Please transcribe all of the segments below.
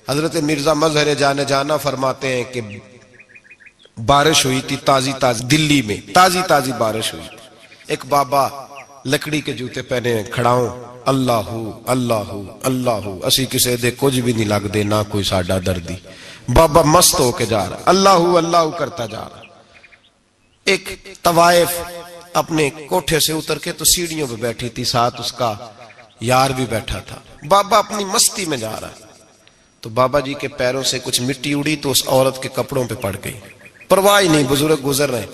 حضرت مرزا مظہر جانا فرماتے ہیں کہ بارش ہوئی تھی تازی دلی میں تازی بارش ہوئی تھی. ایک بابا لکڑی کے جوتے پہنے کھڑا ہوں اللہ اللہ اسی کسے دے کچھ بھی نہیں لگ دے نہ کوئی ساڈا دردی. بابا مست ہو کے جا رہا اللہ کرتا جا رہا. ایک طوائف اپنے کوٹھے سے اتر کے تو سیڑھیوں پہ بیٹھی تھی, ساتھ اس کا یار بھی بیٹھا تھا. بابا اپنی مستی میں جا رہا ہے تو بابا جی کے پیروں سے کچھ مٹی اڑی تو اس عورت کے کپڑوں پہ پڑ گئی. پرواہ نہیں, بزرگ گزر رہے.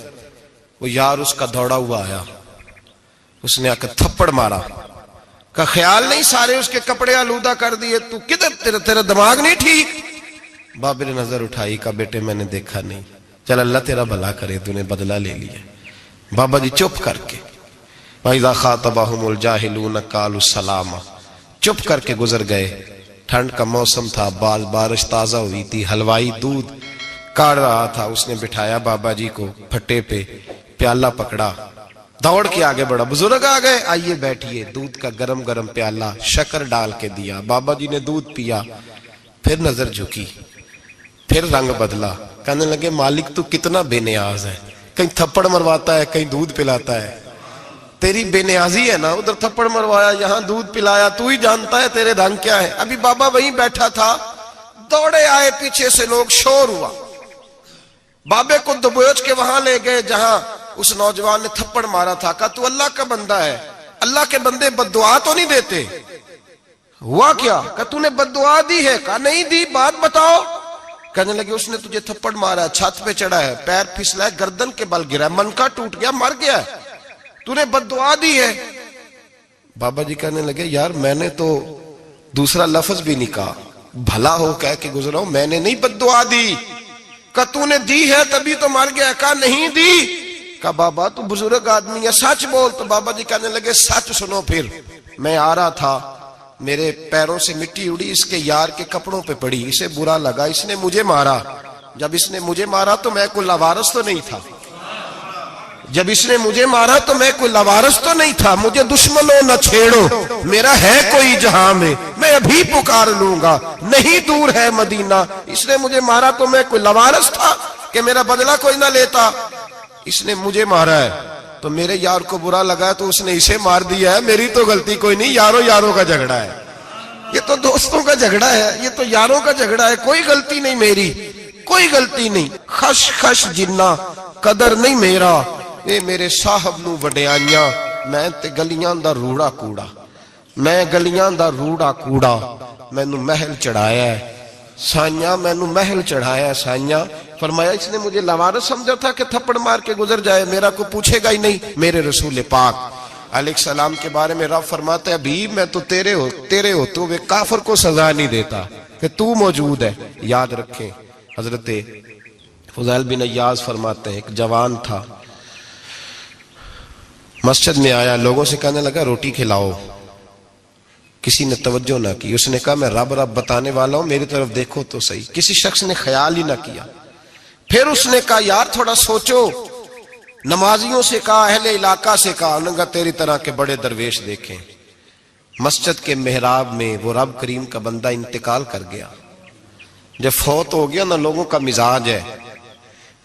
وہ یار اس کا دوڑا ہوا آیا, اس نے آ کے تھپڑ مارا. کا خیال نہیں سارے اس کے کپڑے آلودہ کر دیے, تو کدھر تیرا دماغ نہیں ٹھیک؟ بابے نے نظر اٹھائی, کہا بیٹے میں نے دیکھا نہیں, چل اللہ تیرا بھلا کرے, تو نے بدلہ لے لیا. بابا جی چپ کر کے وَإِذَا خَاطَبَهُمُ الْجَاهِلُونَ قَالُوا سَلَامًا چپ کر کے گزر گئے. ٹھنڈ کا موسم تھا, بارش تازہ ہوئی تھی, حلوائی دودھ کاڑ رہا تھا. اس نے بٹھایا بابا جی کو پھٹے پہ, پیالہ پکڑا, دوڑ کے آگے بڑھا. بزرگ آ گئے, آئیے بیٹھیے. دودھ کا گرم پیالہ شکر ڈال کے دیا. بابا جی نے دودھ پیا, پھر نظر جھکی, پھر رنگ بدلا. کہنے لگے مالک تو کتنا بے نیاز ہے, کہیں تھپڑ مرواتا ہے کہیں دودھ پلاتا ہے. تیری بے نیازی ہے نا, ادھر تھپڑ مروایا یہاں دودھ پلایا, تو ہی جانتا ہے تیرے رنگ کیا ہے. ابھی بابا وہیں بیٹھا تھا, دوڑے آئے پیچھے سے لوگ, شور ہوا. بابے کو دبوچ کے وہاں لے گئے جہاں اس نوجوان نے تھپڑ مارا تھا. کہا تو اللہ کا بندہ ہے, اللہ کے بندے بد دعا تو نہیں دیتے. ہوا کیا؟ کہا تو نے بد دعا دی ہے. کہا نہیں دی, بات بتاؤ. کہنے لگے اس نے تجھے تھپڑ مارا ہے, چھت پہ چڑھا ہے, پیر پھسلا ہے, گردن کے بل گرا ہے, منکا ٹوٹ گیا, مر گیا ہے, تو نے بد دعا دی ہے. بابا جی کہنے لگے یار میں نے تو دوسرا لفظ بھی نہیں کہا, بھلا ہو کہہ کے گزرا ہوں, میں نے نہیں بد دعا دی. کہ تو نے دی ہے تبھی تو مر گیا. کہا نہیں دی. کہا بابا تو بزرگ آدمی ہے, سچ بول. تو بابا جی کہنے لگے سچ سنو. پھر میں آ رہا تھا, میرے پیروں سے مٹی اڑی, اس کے یار کے کپڑوں پہ پڑی, اسے برا لگا, اس نے مجھے مارا. جب اس نے مجھے مارا تو میں کوئی لاوارث تو نہیں تھا. مجھے دشمنوں نہ چھیڑو, میرا ہے کوئی جہاں میں ابھی پکار لوں گا, نہیں دور ہے مدینہ. اس نے مجھے مارا تو میں کوئی لاوارث تھا کہ میرا بدلہ کوئی نہ لیتا. اس نے مجھے مارا ہے تو میرے یار کو برا لگا تو اس نے اسے مار دیا ہے, میری تو غلطی کوئی نہیں. یاروں کا جھگڑا ہے, یہ تو دوستوں کا جھگڑا ہے, یہ تو یاروں کا جھگڑا ہے, کوئی غلطی نہیں میری, کوئی غلطی نہیں. خش جنہ قدر نہیں میرا, اے میرے صاحب نو وڈیاں, میں تے گلیاں دا روڑا کوڑا, میں گلیاں دا روڑا کوڑا, مینوں محل چڑھایا ہے سائیاں, مینوں محل چڑھایا ہے سائیاں. فرمایا اس نے مجھے لوارث سمجھا تھا کہ تھپڑ مار کے گزر جائے, میرا کو پوچھے گا ہی نہیں. میرے رسول پاک علیہ السلام کے بارے میں رب فرماتا ہے ابھی میں تو تیرے ہوتے ہوئے کافر کو سزا نہیں دیتا کہ تو موجود ہے. یاد رکھیں حضرت فضیل بن عیاض فرماتے ہیں ایک جوان تھا, مسجد میں آیا, لوگوں سے کہنے لگا روٹی کھلاؤ. کسی نے توجہ نہ کی. اس نے کہا میں رب بتانے والا ہوں, میری طرف دیکھو تو صحیح. کسی شخص نے خیال ہی نہ کیا. پھر اس نے کہا یار تھوڑا سوچو. نمازیوں سے کہا, اہل علاقہ سے کہا, انہوں نے کہا تیری طرح کے بڑے درویش دیکھیں. مسجد کے محراب میں وہ رب کریم کا بندہ انتقال کر گیا. جب فوت ہو گیا نا, لوگوں کا مزاج ہے,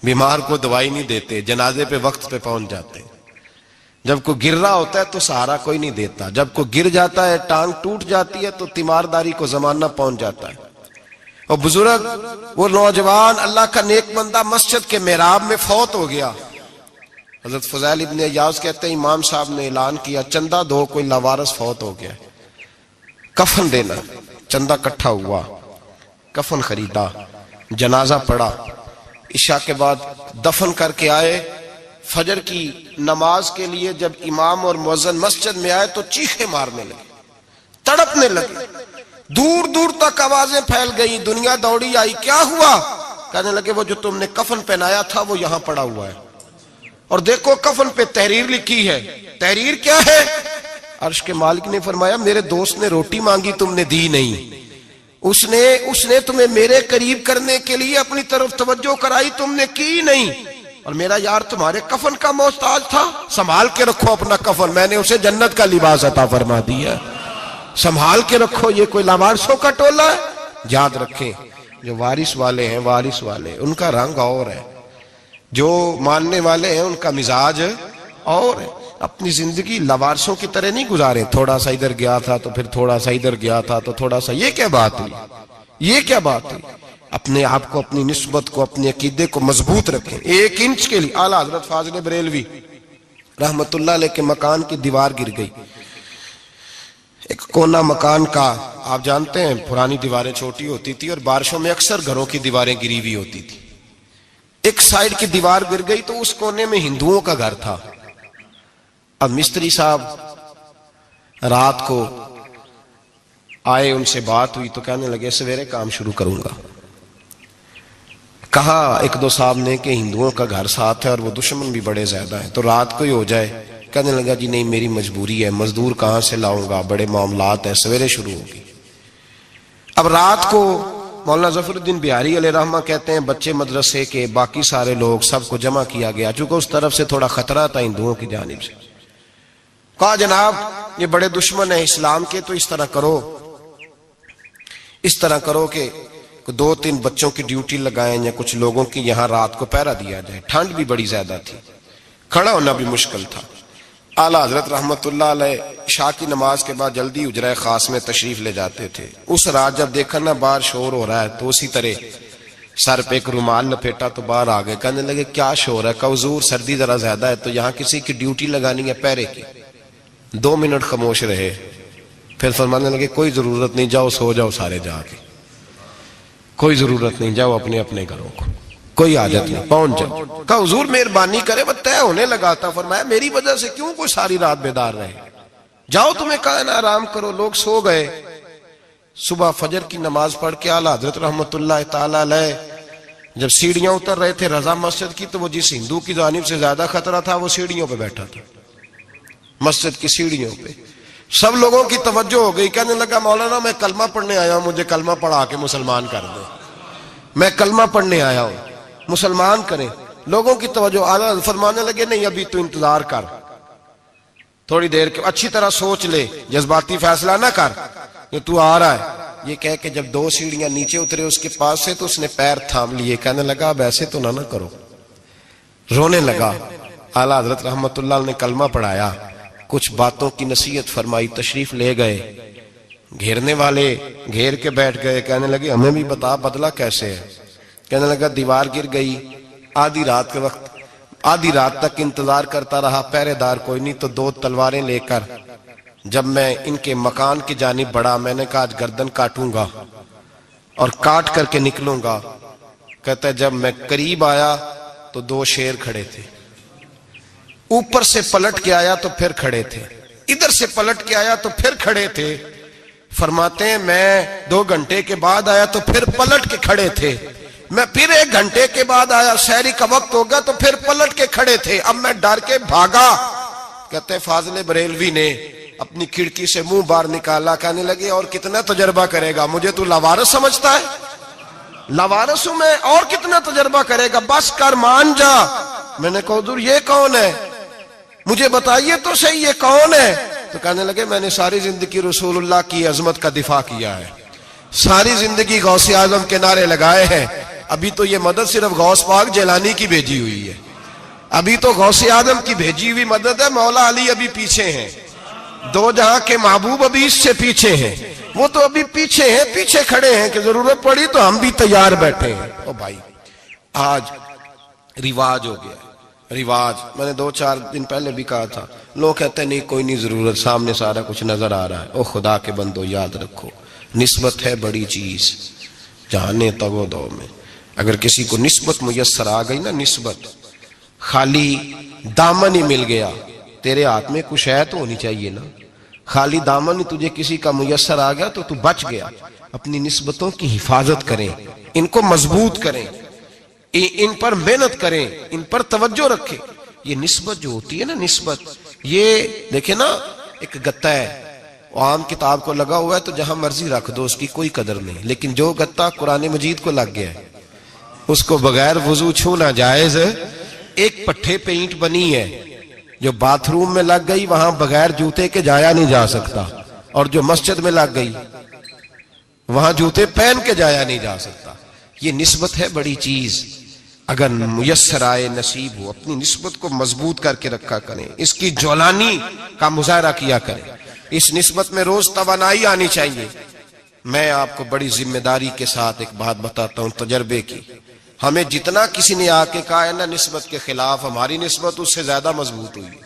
بیمار کو دوائی نہیں دیتے, جنازے پہ وقت پہ پہنچ جاتے. جب کوئی گر رہا ہوتا ہے تو سہارا کوئی نہیں دیتا, جب کوئی گر جاتا ہے ٹانگ ٹوٹ جاتی ہے تو تیمارداری کو زمانہ پہنچ جاتا ہے. اور بزرگ وہ نوجوان اللہ کا نیک بندہ مسجد کے محراب میں فوت ہو گیا. حضرت فضیل ابن عیاض کہتے ہیں امام صاحب نے اعلان کیا چندہ دو, کوئی لاوارث فوت ہو گیا, کفن دینا. چندہ کٹھا ہوا, کفن خریدا, جنازہ پڑا, عشاء کے بعد دفن کر کے آئے. فجر کی نماز کے لیے جب امام اور مؤذن مسجد میں آئے تو چیخیں مارنے لگے, تڑپنے لگے, دور دور تک آوازیں پھیل گئی. دنیا دوڑی آئی, کیا ہوا؟ کہنے لگے وہ جو تم نے کفن پہنایا تھا وہ یہاں پڑا ہوا ہے, اور دیکھو کفن پہ تحریر لکھی ہے. تحریر کیا ہے؟ عرش کے مالک نے فرمایا میرے دوست نے روٹی مانگی تم نے دی نہیں, اس نے تمہیں میرے قریب کرنے کے لیے اپنی طرف توجہ کرائی, تم نے کی نہیں. اور میرا یار تمہارے کفن کا محتاج تھا, سنبھال کے رکھو اپنا کفن, میں نے اسے جنت کا لباس عطا فرما دیا, سنبھال کے رکھو. یہ کوئی لاوارثوں کا ٹولہ ہے؟ یاد رکھیں جو وارث والے ہیں، وارث والے ان کا رنگ اور ہے، جو ماننے والے ہیں ان کا مزاج اور ہے. اپنی زندگی لوارثوں کی طرح نہیں گزاریں، تھوڑا سا ادھر گیا تھا تو پھر تھوڑا سا ادھر گیا تھا تو تھوڑا سا. یہ کیا بات ہوئی؟ یہ کیا بات ہوئی؟ اپنے آپ کو، اپنی نسبت کو، اپنے عقیدے کو مضبوط رکھیں. 1 انچ کے لیے اعلیٰ حضرت فاضل بریلوی رحمت اللہ علیہ کے مکان کی دیوار گر گئی. ایک کونا مکان کا، آپ جانتے ہیں پرانی دیواریں چھوٹی ہوتی تھی اور بارشوں میں اکثر گھروں کی دیواریں گری ہوئی ہوتی تھی. ایک سائیڈ کی دیوار گر گئی تو اس کونے میں ہندوؤں کا گھر تھا. اب مستری صاحب رات کو آئے، ان سے بات ہوئی تو کہنے لگے سویرے کام شروع کروں گا. کہا 1-2 صاحب نے کہ ہندوؤں کا گھر ساتھ ہے اور وہ دشمن بھی بڑے زیادہ ہیں تو رات کو ہی ہو جائے. کہنے لگا جی نہیں، میری مجبوری ہے، مزدور کہاں سے لاؤں گا، بڑے معاملات ہیں، سویرے شروع ہوگی. اب رات کو مولانا ظفر الدین بہاری علیہ رحمہ کہتے ہیں بچے مدرسے کے، باقی سارے لوگ، سب کو جمع کیا گیا. چونکہ اس طرف سے تھوڑا خطرہ تھا ہندوؤں کی جانب سے. کہا جناب یہ بڑے دشمن ہیں اسلام کے، تو اس طرح کرو کہ 2-3 بچوں کی ڈیوٹی لگائیں یا کچھ لوگوں کی یہاں رات کو پہرا دیا جائے. ٹھنڈ بھی بڑی زیادہ تھی، کھڑا ہونا بھی مشکل تھا. اعلیٰ حضرت رحمت اللہ علیہ عشاء کی نماز کے بعد جلدی حجرہ خاص میں تشریف لے جاتے تھے. اس رات جب دیکھا نا باہر شور ہو رہا ہے تو اسی طرح سر پہ ایک رومال لپیٹا تو باہر آ گئے. کہنے لگے کیا شور ہے؟ کہ حضور سردی ذرا زیادہ ہے تو یہاں کسی کی ڈیوٹی لگانی ہے پہرے کی. 2 منٹ خاموش رہے، پھر فرمانے لگے کوئی ضرورت نہیں، جاؤ سو جاؤ سارے جا کے، کوئی ضرورت نہیں، جاؤ اپنے اپنے گھروں کو، کوئی حاجت نہیں، پہنچ جاؤ. کہا حضور مہربانی کرے، وہ طے ہونے لگا تھا. فرمایا میری وجہ سے کیوں کوئی ساری رات بیدار رہے، جاؤ تمہیں کہا نا آرام کرو. لوگ سو گئے. صبح فجر کی نماز پڑھ کے اعلیٰ حضرت رحمت اللہ تعالی علیہ جب سیڑھیاں اتر رہے تھے رضا مسجد کی، تو وہ جس ہندو کی جانب سے زیادہ خطرہ تھا وہ سیڑھیوں پہ بیٹھا تھا، مسجد کی سیڑھیوں پہ. سب لوگوں کی توجہ ہو گئی. کہنے لگا مولانا میں کلمہ پڑھنے آیا ہوں، مجھے کلمہ پڑھا کے مسلمان کر دیں، میں کلمہ پڑھنے آیا ہوں، مسلمان کریں. لوگوں کی توجہ. اعلیٰ فرمانے لگے نہیں ابھی تو انتظار کر، تھوڑی دیر کے اچھی طرح سوچ لے، جذباتی فیصلہ نہ کر کہ تو آ رہا ہے. یہ کہہ کے جب 2 سیڑھیاں نیچے اترے اس کے پاس سے تو اس نے پیر تھام لیے. کہنے لگا اب ایسے تو نہ کرو، رونے لگا. اعلیٰ حضرت رحمت اللہ نے کلمہ پڑھایا، کچھ باتوں کی نصیحت فرمائی، تشریف لے گئے. گھیرنے والے گھیر کے بیٹھ گئے. کہنے لگے ہمیں بھی بتا بدلہ کیسے ہے. کہنے لگا دیوار گر گئی، آدھی رات کے وقت، آدھی رات تک انتظار کرتا رہا، پہرے دار کوئی نہیں، تو 2 تلواریں لے کر جب میں ان کے مکان کی جانب بڑھا، میں نے کہا آج گردن کاٹوں گا اور کاٹ کر کے نکلوں گا. کہتا ہے جب میں قریب آیا تو 2 شیر کھڑے تھے، اوپر سے پلٹ کے آیا تو پھر کھڑے تھے، ادھر سے پلٹ کے آیا تو پھر کھڑے تھے. فرماتے ہیں میں 2 گھنٹے کے بعد آیا تو پھر پلٹ کے کھڑے تھے، میں پھر 1 گھنٹے کے بعد آیا، سحری کا وقت ہو گیا تو پھر پلٹ کے کھڑے تھے. اب میں ڈر کے بھاگا. کہتے ہیں فاضل بریلوی نے اپنی کھڑکی سے منہ باہر نکالا. کہنے لگے اور کتنا تجربہ کرے گا، مجھے تو لاوارث سمجھتا ہے، لاوارث ہوں میں، اور کتنا تجربہ کرے گا، بس کر مان جا. میں نے کہا حضور یہ کون ہے، مجھے بتائیے تو صحیح یہ کون ہے. تو کہنے لگے میں نے ساری زندگی رسول اللہ کی عظمت کا دفاع کیا ہے، ساری زندگی غوث اعظم کے نعرے لگائے ہیں. ابھی تو یہ مدد صرف غوث پاک جیلانی کی بھیجی ہوئی ہے، ابھی تو غوث اعظم کی بھیجی ہوئی مدد ہے. مولا علی ابھی پیچھے ہیں، 2 جہاں کے محبوب ابھی اس سے پیچھے ہیں، وہ تو ابھی پیچھے ہیں، پیچھے کھڑے ہیں کہ ضرورت پڑی تو ہم بھی تیار بیٹھے ہیں. او بھائی آج رواج ہو گیا، رواج. میں نے 2-4 دن پہلے بھی کہا تھا، لوگ کہتے ہیں نہیں کوئی نہیں ضرورت، سامنے سارا کچھ نظر آ رہا ہے. او خدا کے بندو یاد رکھو نسبت ہے بڑی چیز، جانے تگو دو میں. اگر کسی کو نسبت میسر آ گئی نا، نسبت، خالی دامن ہی مل گیا، تیرے ہاتھ میں کچھ ہے تو ہونی چاہیے نا. خالی دامن ہی تجھے کسی کا میسر آ گیا تو بچ گیا. اپنی نسبتوں کی حفاظت کریں، ان کو مضبوط کریں، ان پر محنت کریں، ان پر توجہ رکھیں. یہ نسبت جو ہوتی ہے نا، نسبت، یہ دیکھیں نا ایک گتا ہے، عام کتاب کو لگا ہوا ہے تو جہاں مرضی رکھ دو، اس کی کوئی قدر نہیں. لیکن جو گتا قرآن مجید کو لگ گیا ہے اس کو بغیر وضو چھونا جائز. ایک پٹھے پہ اینٹ بنی ہے جو باتھ روم میں لگ گئی، وہاں بغیر جوتے کے جایا نہیں جا سکتا، اور جو مسجد میں لگ گئی وہاں جوتے پہن کے جایا نہیں جا سکتا. یہ نسبت ہے بڑی چیز. اگر میسر آئے نصیب ہو اپنی نسبت کو مضبوط کر کے رکھا کریں, اس کی جولانی کا مظاہرہ کیا کریں. اس نسبت میں روز توانائی آنی چاہیے. میں آپ کو بڑی ذمہ داری کے ساتھ ایک بات بتاتا ہوں تجربے کی. ہمیں جتنا کسی نے آ کے کہا ہے نا نسبت کے خلاف, ہماری نسبت اس سے زیادہ مضبوط ہوئی.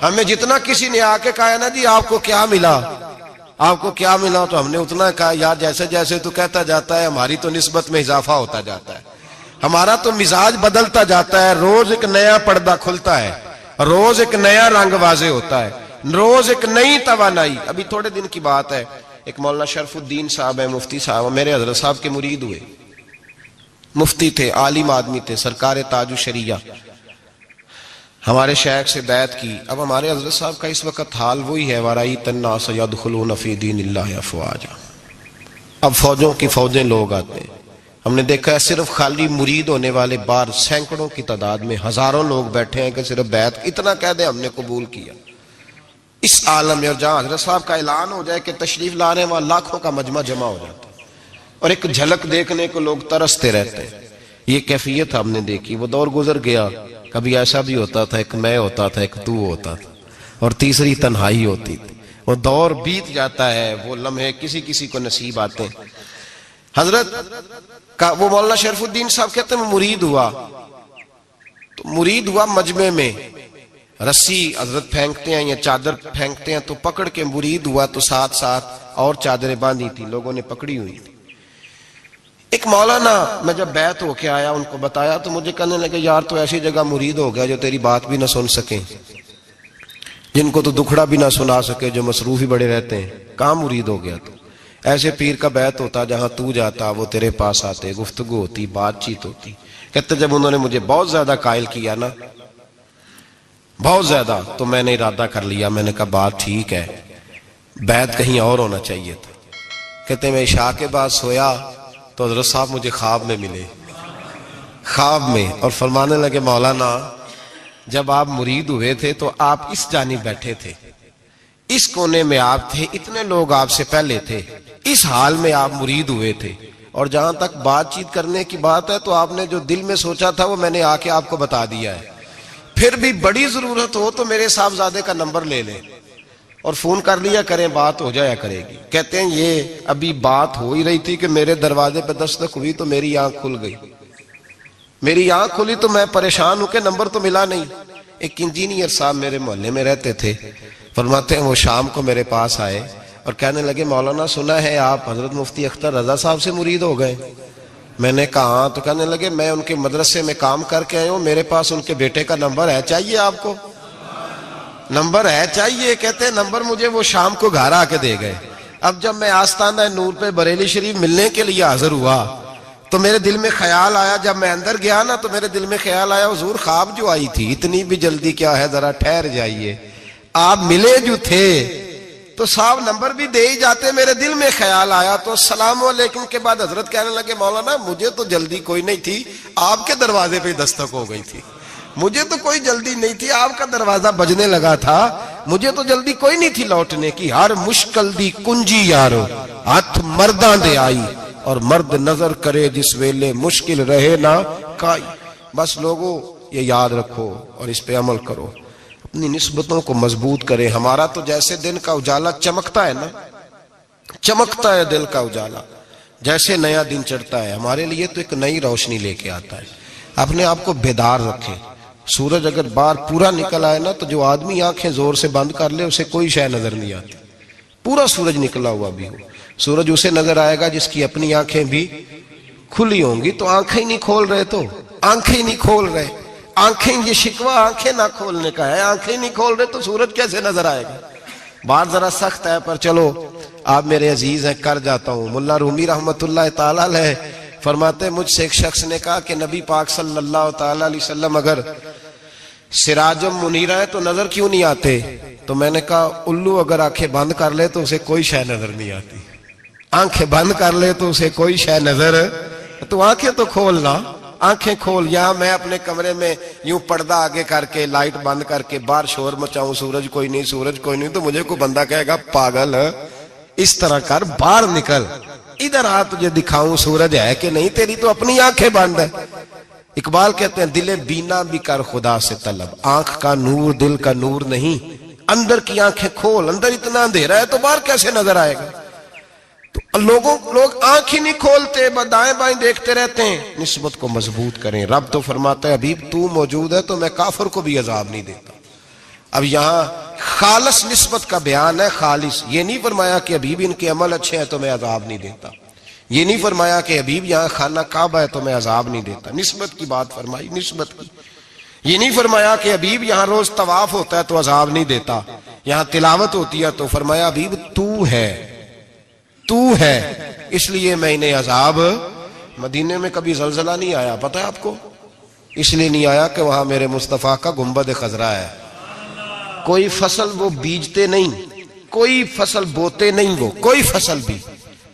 ہمیں جتنا کسی نے آ کے کہا ہے نا جی آپ کو کیا ملا, آپ کو کیا ملا, تو ہم نے اتنا کہا یار جیسے جیسے تو کہتا جاتا ہے ہماری تو نسبت میں اضافہ ہوتا جاتا ہے, ہمارا تو مزاج بدلتا جاتا ہے. روز ایک نیا پردہ کھلتا ہے, روز ایک نیا رنگ واضح ہوتا ہے, روز ایک نئی توانائی. ابھی تھوڑے دن کی بات ہے, ایک مولانا شرف الدین صاحب ہے, مفتی صاحب, میرے حضرت صاحب کے مرید ہوئے. مفتی تھے, عالم آدمی تھے, سرکار تاج الشریعہ, ہمارے شیخ سے بیعت کی. اب ہمارے حضرت صاحب کا اس وقت حال وہی ہے وَرَأَيْتَ النَّاسَ يَدْخُلُونَ فِي دِينِ اللَّهِ أَفْوَاجًا. اب فوجوں کی فوجیں لوگ آتے ہیں. ہم نے دیکھا ہے صرف خالی مرید ہونے والے بار سینکڑوں کی تعداد میں ہزاروں لوگ بیٹھے ہیں کہ صرف بیعت اتنا کہہ دیں ہم نے قبول کیا. اس عالم میں, اور جہاں حضرت صاحب کا اعلان ہو جائے کہ تشریف لا رہے ہیں, وہاں لاکھوں کا مجمع جمع ہو جاتا ہے اور ایک جھلک دیکھنے کو لوگ ترستے رہتے ہیں. یہ کیفیت ہم نے دیکھی. وہ دور گزر گیا. کبھی ایسا بھی ہوتا تھا ایک میں ہوتا تھا, ایک تو ہوتا تھا, اور تیسری تنہائی ہوتی تھی. وہ دور بیت جاتا ہے, وہ لمحے کسی کسی کو نصیب آتے ہیں. حضرت کا وہ مولانا شرف الدین صاحب کہتے ہیں مرید ہوا, تو مرید ہوا مجمع میں, رسی حضرت پھینکتے ہیں یا چادر پھینکتے ہیں تو پکڑ کے مرید ہوا, تو ساتھ ساتھ اور چادریں باندھی تھی, لوگوں نے پکڑی ہوئی تھی. ایک مولانا, میں جب بیعت ہو کے آیا ان کو بتایا تو مجھے کہنے لگے یار تو ایسی جگہ مرید ہو گیا جو تیری بات بھی نہ سن سکیں, جن کو تو دکھڑا بھی نہ سنا سکے, جو مصروف ہی بڑے رہتے ہیں, کہاں مرید ہو گیا تو. ایسے پیر کا بیعت ہوتا جہاں تو جاتا وہ تیرے پاس آتے, گفتگو ہوتی, بات چیت ہوتی. کہتے جب انہوں نے مجھے بہت زیادہ قائل کیا نا, بہت زیادہ, تو میں نے ارادہ کر لیا, میں نے کہا بات ٹھیک ہے, بیعت کہیں اور ہونا چاہیے تھا. کہتے میں عشاء کے بعد سویا تو حضرت صاحب مجھے خواب میں ملے, خواب میں, اور فرمانے لگے مولانا جب آپ مرید ہوئے تھے تو آپ اس جانب بیٹھے تھے, اس کونے میں آپ تھے, اتنے لوگ آپ سے پہلے تھے, اس حال میں آپ مرید ہوئے تھے, اور جہاں تک بات چیت کرنے کی بات ہے تو آپ نے جو دل میں سوچا تھا وہ میں نے آ کے آپ کو بتا دیا ہے. پھر بھی بڑی ضرورت ہو تو میرے صاحبزادے کا نمبر لے لیں اور فون کر لیا کریں, بات ہو جایا کرے گی. کہتے ہیں یہ ابھی بات ہو ہی رہی تھی کہ میرے دروازے پہ دستک ہوئی تو میری آنکھ کھل گئی, میری آنکھ کھلی تو میں پریشان ہوں کہ نمبر تو ملا نہیں. ایک انجینئر صاحب میرے محلے میں رہتے تھے, فرماتے ہیں وہ شام کو میرے پاس آئے اور کہنے لگے مولانا سنا ہے آپ حضرت مفتی اختر رضا صاحب سے مرید ہو گئے. میں نے کہا ہاں. تو کہنے لگے میں ان کے مدرسے میں کام کر کے آئے ہوں, میرے پاس ان کے بیٹے کا نمبر ہے, چاہیے آپ کو؟ نمبر ہے چاہیے. کہتے ہیں نمبر مجھے وہ شام کو گھر آ کے دے گئے. اب جب میں آستانہ نور پہ بریلی شریف ملنے کے لیے حاضر ہوا تو میرے دل میں خیال آیا, جب میں اندر گیا نا تو میرے دل میں خیال آیا حضور خواب جو آئی تھی اتنی بھی جلدی کیا ہے, ذرا ٹھہر جائیے, آپ ملے جو تھے تو صاحب نمبر بھی دے ہی جاتے. میرے دل میں خیال آیا تو السلام علیکم کے بعد حضرت کہنے لگے مولانا مجھے تو جلدی کوئی نہیں تھی, آپ کے دروازے پہ دستک ہو گئی تھی, مجھے تو کوئی جلدی نہیں تھی, آپ کا دروازہ بجنے لگا تھا, مجھے تو جلدی کوئی نہیں تھی لوٹنے کی. ہر مشکل دی کنجی یارو ہاتھ مرداں دے آئی, اور مرد نظر کرے جس ویلے مشکل رہے نہ کائی. بس لوگوں یہ یاد رکھو اور اس پہ عمل کرو, اپنی نسبتوں کو مضبوط کریں. ہمارا تو جیسے دن کا اجالا چمکتا ہے نا, چمکتا ہے دل کا اجالا, جیسے نیا دن چڑھتا ہے ہمارے لیے تو ایک نئی روشنی لے کے آتا ہے. اپنے آپ کو بیدار رکھیں. سورج اگر باہر پورا نکل آئے نا تو جو آدمی آنکھیں زور سے بند کر لے اسے کوئی شے نظر نہیں آتی. پورا سورج نکلا ہوا بھی ہو, سورج اسے نظر آئے گا جس کی اپنی آنکھیں بھی کھلی ہوں گی. تو آنکھیں ہی نہیں کھول رہے, تو آنکھیں ہی نہیں کھول رہے, آنکھیں, یہ شکوہ آنکھیں نہ کھولنے کا ہے, آنکھیں نہیں کھول رہے تو سورج کیسے نظر آئے گا. بات ذرا سخت ہے پر چلو آپ میرے عزیز ہیں, کر جاتا ہوں. ملا رومی رحمت اللہ تعالیٰ علیہ فرماتے مجھ سے ایک شخص نے کہا کہ نبی پاک صلی اللہ تعالیٰ علیہ وسلم اگر سراجم منیرہ ہے تو نظر کیوں نہیں آتے؟ تو میں نے کہا الو اگر آنکھیں بند کر لے تو اسے کوئی شے نظر نہیں آتی, آنکھیں بند کر لے تو اسے کوئی شے نظر, تو آنکھیں تو کھولنا, آنکھیں کھول. یہاں میں اپنے کمرے میں یوں پردہ آگے کر کے لائٹ بند کر کے باہر شور مچاؤں, سورج کوئی نہیں, سورج کوئی نہیں, تو مجھے کوئی بندہ کہے گا پاگل, اس طرح کر, باہر نکل, ادھر آ تجھے دکھاؤں سورج ہے کہ نہیں، تیری تو اپنی آنکھیں بند ہے۔ اقبال کہتے ہیں دل بینا بھی کر خدا سے طلب، آنکھ کا نور دل کا نور نہیں، اندر کی آنکھیں کھول، اندر اتنا اندھیرا ہے تو باہر کیسے نظر آئے گا؟ تو لوگ آنکھ ہی نہیں کھولتے، دائیں بائیں دیکھتے رہتے ہیں۔ نسبت کو مضبوط کریں۔ رب تو فرماتا ہے حبیب تو موجود ہے تو میں کافر کو بھی عذاب نہیں دیتا۔ اب یہاں خالص نسبت کا بیان ہے، خالص، یہ نہیں فرمایا کہ حبیب ان کے عمل اچھے ہیں تو میں عذاب نہیں دیتا، یہ نہیں فرمایا کہ حبیب یہاں خانہ کعبہ ہے تو میں عذاب نہیں دیتا، نسبت کی بات فرمائی، نسبت کی۔ یہ نہیں فرمایا کہ حبیب یہاں روز طواف ہوتا ہے تو عذاب نہیں دیتا، یہاں تلاوت ہوتی ہے تو فرمایا حبیب تو ہے اس لیے میں انہیں عذاب۔ مدینے میں کبھی زلزلہ نہیں آیا، پتہ ہے آپ کو؟ اس لیے نہیں آیا کہ وہاں میرے مصطفیٰ کا گنبد خضرا ہے۔ کوئی فصل وہ بیجتے نہیں، کوئی فصل بوتے نہیں، وہ کوئی فصل بھی،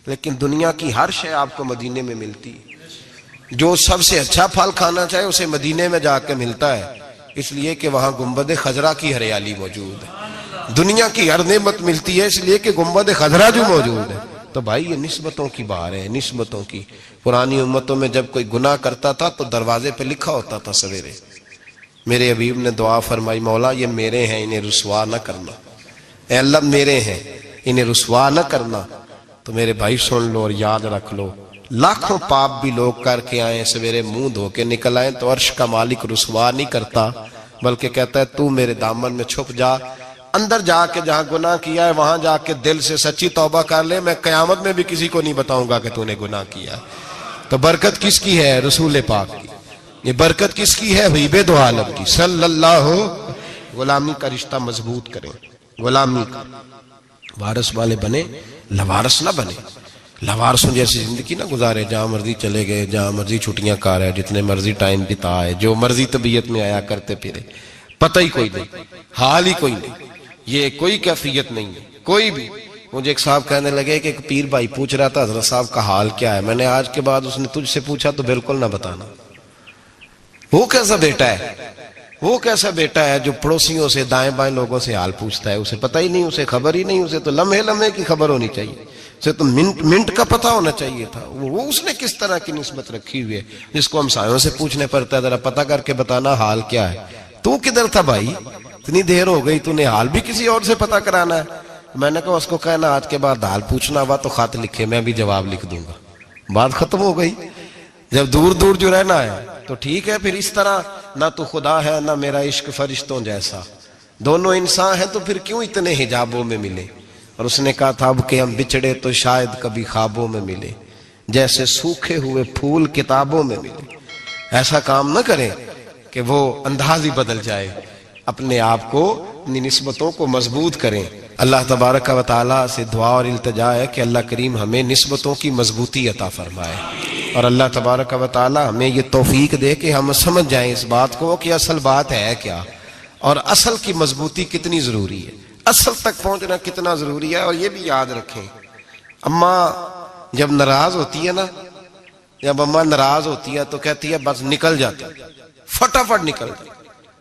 لیکن دنیا کی ہر شے آپ کو مدینے میں ملتی ہے۔ جو سب سے اچھا پھل کھانا چاہے اسے مدینے میں جا کے ملتا ہے، اس لیے کہ وہاں گنبد خضرا کی ہریالی موجود ہے۔ دنیا کی ہر نعمت ملتی ہے اس لیے کہ گنبد خضرا جو موجود ہے۔ تو بھائی یہ نسبتوں کی بار ہے، نسبتوں کی۔ پرانی امتوں میں جب کوئی گناہ کرتا تھا تو دروازے پہ لکھا ہوتا تھا سویرے، میرے حبیب نے دعا فرمائی مولا یہ میرے ہیں انہیں رسوا نہ کرنا، اے اللہ میرے ہیں انہیں رسوا نہ کرنا۔ تو میرے بھائی سن لو اور یاد رکھ لو، لاکھوں پاپ بھی لوگ کر کے آئیں، سویرے منہ دھو کے نکل آئیں تو عرش کا مالک رسوا نہیں کرتا، بلکہ کہتا ہے تو میرے دامن میں چھپ جا، اندر جا کے جہاں گناہ کیا ہے وہاں جا کے دل سے سچی توبہ کر لے، میں قیامت میں بھی کسی کو نہیں بتاؤں گا کہ تو نے گناہ کیا ہے۔ تو برکت کس کی ہے؟ رسول پاک کی۔ یہ برکت کس کی ہے؟ حبیب دو عالم کی صلی اللہ۔ غلامی کا رشتہ مضبوط کریں، غلامی کا وارث والے بنے، لوارث نہ بنے۔ لوارثوں جیسی زندگی نہ گزارے، جہاں مرضی چلے گئے، جہاں مرضی چھٹیاں کار ہے، جتنے مرضی ٹائم بتا ہے، جو مرضی طبیعت میں آیا کرتے پھرے، پتہ ہی کوئی نہیں، حال ہی کوئی نہیں، یہ کوئی کیفیت نہیں ہے کوئی بھی۔ مجھے ایک صاحب کہنے لگے کہ ایک پیر بھائی پوچھ رہا تھا حضرت صاحب کا حال کیا ہے، میں نے آج کے بعد اس نے تجھ سے پوچھا تو بالکل نہ بتانا۔ وہ کیسا بیٹا ہے، وہ کیسا بیٹا ہے جو پڑوسیوں سے دائیں بائیں لوگوں سے حال پوچھتا ہے، اسے پتہ ہی نہیں، اسے خبر ہی نہیں، اسے تو لمحے لمحے کی خبر ہونی چاہیے، اسے تو منٹ کا پتہ ہونا چاہیے تھا۔ وہ اس نے کس طرح کی نسبت رکھی ہوئی ہے جس کو ہم سایوں سے پوچھنے پڑتا ہے ذرا پتہ کر کے بتانا حال کیا ہے۔ تو کدھر تھا بھائی، اتنی دیر ہو گئی، تو نے حال بھی کسی اور سے پتہ کرانا ہے۔ میں نے کہا اس کو کہنا آج کے بعد حال پوچھنا ہوا تو خط لکھے، میں بھی جواب لکھ دوں گا، بات ختم ہو گئی۔ جب دور دور جو رہنا ہے تو ٹھیک ہے، پھر اس طرح نہ تو خدا ہے نہ میرا عشق فرشتوں جیسا، دونوں انسان ہیں تو پھر کیوں اتنے حجابوں میں ملے؟ اور اس نے کہا تھا اب کہ ہم بچھڑے تو شاید کبھی خوابوں میں ملے، جیسے سوکھے ہوئے پھول کتابوں میں ملے۔ ایسا کام نہ کریں کہ وہ انداز ہی بدل جائے، اپنے آپ کو، اپنی نسبتوں کو مضبوط کریں۔ اللہ تبارک و تعالیٰ سے دعا اور التجا ہے کہ اللہ کریم ہمیں نسبتوں کی مضبوطی عطا فرمائے، اور اللہ تبارک و تعالیٰ ہمیں یہ توفیق دے کہ ہم سمجھ جائیں اس بات کو کہ اصل بات ہے کیا، اور اصل کی مضبوطی کتنی ضروری ہے، اصل تک پہنچنا کتنا ضروری ہے۔ اور یہ بھی یاد رکھیں، اماں جب ناراض ہوتی ہے نا، جب اماں ناراض ہوتی ہے تو کہتی ہے بس نکل جاتا، فٹافٹ نکل جاتا،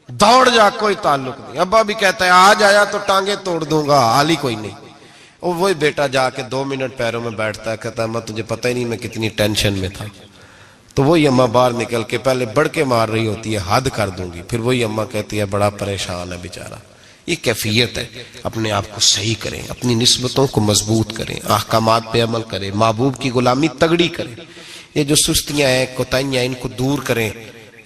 دوڑ جا، کوئی تعلق نہیں۔ ابا بھی کہتا ہے آج آیا تو ٹانگیں توڑ دوں گا، حال ہی کوئی نہیں۔ اور وہی بیٹا جا کے 2 منٹ پیروں میں بیٹھتا ہے، کہتا ہے اماں تجھے پتہ ہی نہیں میں کتنی ٹینشن میں تھا۔ تو وہی اماں باہر نکل کے پہلے بڑھ کے مار رہی ہوتی ہے حد کر دوں گی، پھر وہی اماں کہتی ہے بڑا پریشان ہے بیچارہ۔ یہ کیفیت ہے، اپنے آپ کو صحیح کریں، اپنی نسبتوں کو مضبوط کریں، احکامات پہ عمل کریں، محبوب کی غلامی تگڑی کریں، یہ جو سستیاں ہیں کوتاہیاں ان کو دور کریں۔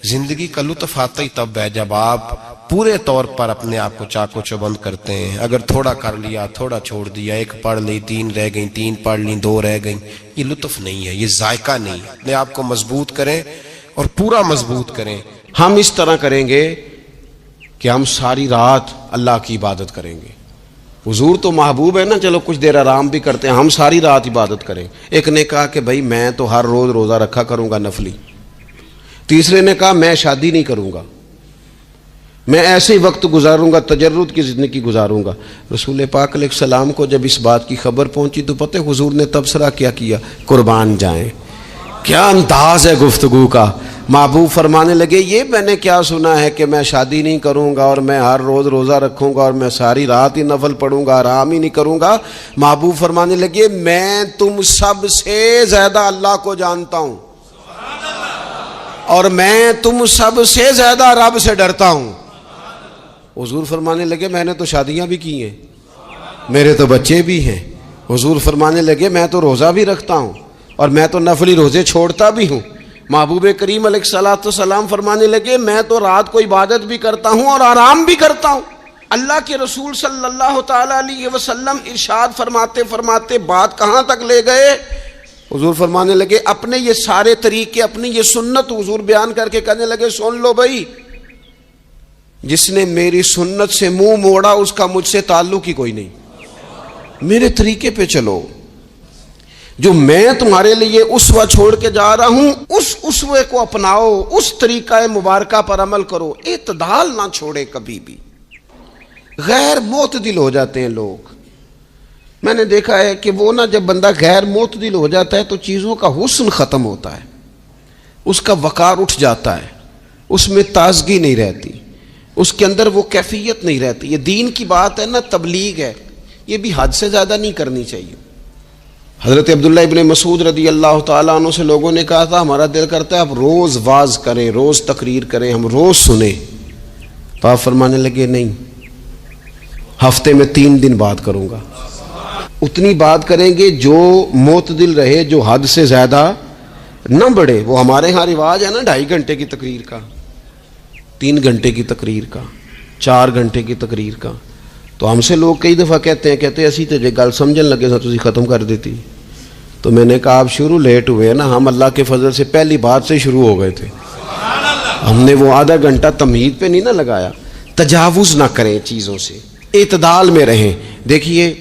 زندگی کا لطف آتا ہی تب ہے جب آپ پورے طور پر اپنے آپ کو چاق و چوبند کرتے ہیں۔ اگر تھوڑا کر لیا، تھوڑا چھوڑ دیا، 1 پڑھ لی، 3 رہ گئیں، 3 پڑھ لیں، 2 رہ گئیں، یہ لطف نہیں ہے، یہ ذائقہ نہیں ہے۔ اپنے آپ کو مضبوط کریں اور پورا مضبوط کریں۔ ہم اس طرح کریں گے کہ ہم ساری رات اللہ کی عبادت کریں گے۔ حضور تو محبوب ہے نا، چلو کچھ دیر آرام بھی کرتے ہیں، ہم ساری رات عبادت کریں۔ ایک نے کہا کہ بھائی میں تو ہر روز روزہ رکھا کروں گا نفلی، تیسرے نے کہا میں شادی نہیں کروں گا، میں ایسے ہی وقت گزاروں گا، تجرد کی زندگی گزاروں گا۔ رسول پاک علیہ السلام کو جب اس بات کی خبر پہنچی تو پتہ حضور نے تبصرہ کیا قربان جائیں، کیا انداز ہے گفتگو کا۔ محبوب فرمانے لگے یہ میں نے کیا سنا ہے کہ میں شادی نہیں کروں گا اور میں ہر روز روزہ رکھوں گا اور میں ساری رات ہی نفل پڑھوں گا، آرام ہی نہیں کروں گا۔ محبوب فرمانے لگے میں تم سب سے زیادہ اللہ کو جانتا ہوں اور میں تم سب سے زیادہ رب سے ڈرتا ہوں۔ حضور فرمانے لگے میں نے تو شادیاں بھی کی ہیں، میرے تو بچے بھی ہیں۔ حضور فرمانے لگے میں تو روزہ بھی رکھتا ہوں اور میں تو نفلی روزے چھوڑتا بھی ہوں۔ محبوب کریم علیہ الصلوۃ والسلام فرمانے لگے میں تو رات کو عبادت بھی کرتا ہوں اور آرام بھی کرتا ہوں۔ اللہ کے رسول صلی اللہ تعالی علیہ وسلم ارشاد فرماتے فرماتے بات کہاں تک لے گئے؟ حضور فرمانے لگے اپنے یہ سارے طریقے، اپنی یہ سنت حضور بیان کر کے کہنے لگے سن لو بھائی، جس نے میری سنت سے منہ موڑا اس کا مجھ سے تعلق ہی کوئی نہیں، میرے طریقے پہ چلو۔ جو میں تمہارے لیے اسوہ چھوڑ کے جا رہا ہوں اس اسوے کو اپناؤ، اس طریقہ مبارکہ پر عمل کرو، اعتدال نہ چھوڑے کبھی بھی۔ غیر معتدل ہو جاتے ہیں لوگ، میں نے دیکھا ہے کہ وہ نا جب بندہ غیر معتدل ہو جاتا ہے تو چیزوں کا حسن ختم ہوتا ہے، اس کا وقار اٹھ جاتا ہے، اس میں تازگی نہیں رہتی، اس کے اندر وہ کیفیت نہیں رہتی۔ یہ دین کی بات ہے نا، تبلیغ ہے، یہ بھی حد سے زیادہ نہیں کرنی چاہیے۔ حضرت عبداللہ ابن مسعود رضی اللہ تعالیٰ عنہ سے لوگوں نے کہا تھا ہمارا دل کرتا ہے آپ روز واز کریں، روز تقریر کریں، ہم روز سنیں۔ تو آپ فرمانے لگے نہیں، ہفتے میں 3 دن بات کروں گا، اتنی بات کریں گے جو معتدل رہے، جو حد سے زیادہ نہ بڑھے۔ وہ ہمارے ہاں رواج ہے نا 2.5 گھنٹے کی تقریر کا، 3 گھنٹے کی تقریر کا، 4 گھنٹے کی تقریر کا۔ تو ہم سے لوگ کئی دفعہ کہتے ہیں اسی تے گل سمجھن لگے سا تسی ختم کر دیتی۔ تو میں نے کہا آپ شروع لیٹ ہوئے نا، ہم اللہ کے فضل سے پہلی بات سے شروع ہو گئے تھے، ہم نے وہ آدھا گھنٹہ تمہید پہ نہیں نہ لگایا۔ تجاوز نہ کریں چیزوں سے، اعتدال میں رہیں۔ دیکھیے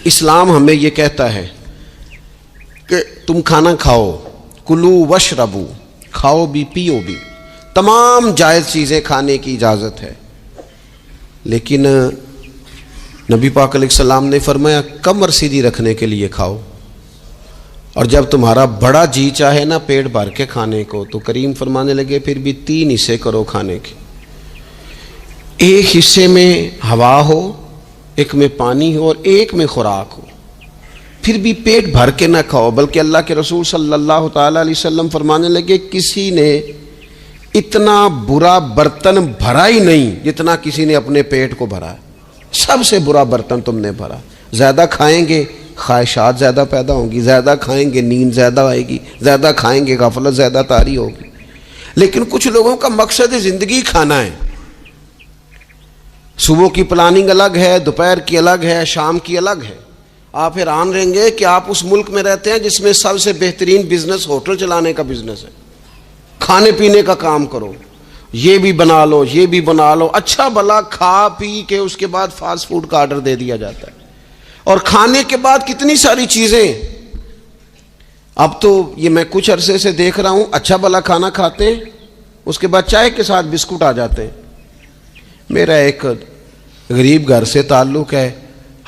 اسلام ہمیں یہ کہتا ہے کہ تم کھانا کھاؤ، کلو وشربو، کھاؤ بھی پیو بھی، تمام جائز چیزیں کھانے کی اجازت ہے، لیکن نبی پاک علیہ السلام نے فرمایا کمر سیدھی رکھنے کے لیے کھاؤ، اور جب تمہارا بڑا جی چاہے نا پیٹ بھر کے کھانے کو تو کریم فرمانے لگے پھر بھی 3 حصے کرو کھانے کے، ایک حصے میں ہوا ہو، ایک میں پانی ہو اور ایک میں خوراک ہو، پھر بھی پیٹ بھر کے نہ کھاؤ۔ بلکہ اللہ کے رسول صلی اللہ تعالی علیہ وسلم فرمانے لگے کسی نے اتنا برا برتن بھرا ہی نہیں جتنا کسی نے اپنے پیٹ کو بھرا ہے، سب سے برا برتن تم نے بھرا۔ زیادہ کھائیں گے خواہشات زیادہ پیدا ہوں گی، زیادہ کھائیں گے نیند زیادہ آئے گی، زیادہ کھائیں گے غفلت زیادہ طاری ہوگی۔ لیکن کچھ لوگوں کا مقصد زندگی کھانا ہے، صبح کی پلاننگ الگ ہے، دوپہر کی الگ ہے، شام کی الگ ہے۔ آپ حیران رہیں گے کہ آپ اس ملک میں رہتے ہیں جس میں سب سے بہترین بزنس ہوٹل چلانے کا بزنس ہے، کھانے پینے کا کام کرو، یہ بھی بنا لو یہ بھی بنا لو، اچھا بھلا کھا پی کے اس کے بعد فاسٹ فوڈ کا آرڈر دے دیا جاتا ہے، اور کھانے کے بعد کتنی ساری چیزیں۔ اب تو یہ میں کچھ عرصے سے دیکھ رہا ہوں، اچھا بھلا کھانا کھاتے ہیں اس کے بعد چائے کے ساتھ بسکٹ آ جاتے ہیں۔ میرا ایک غریب گھر سے تعلق ہے،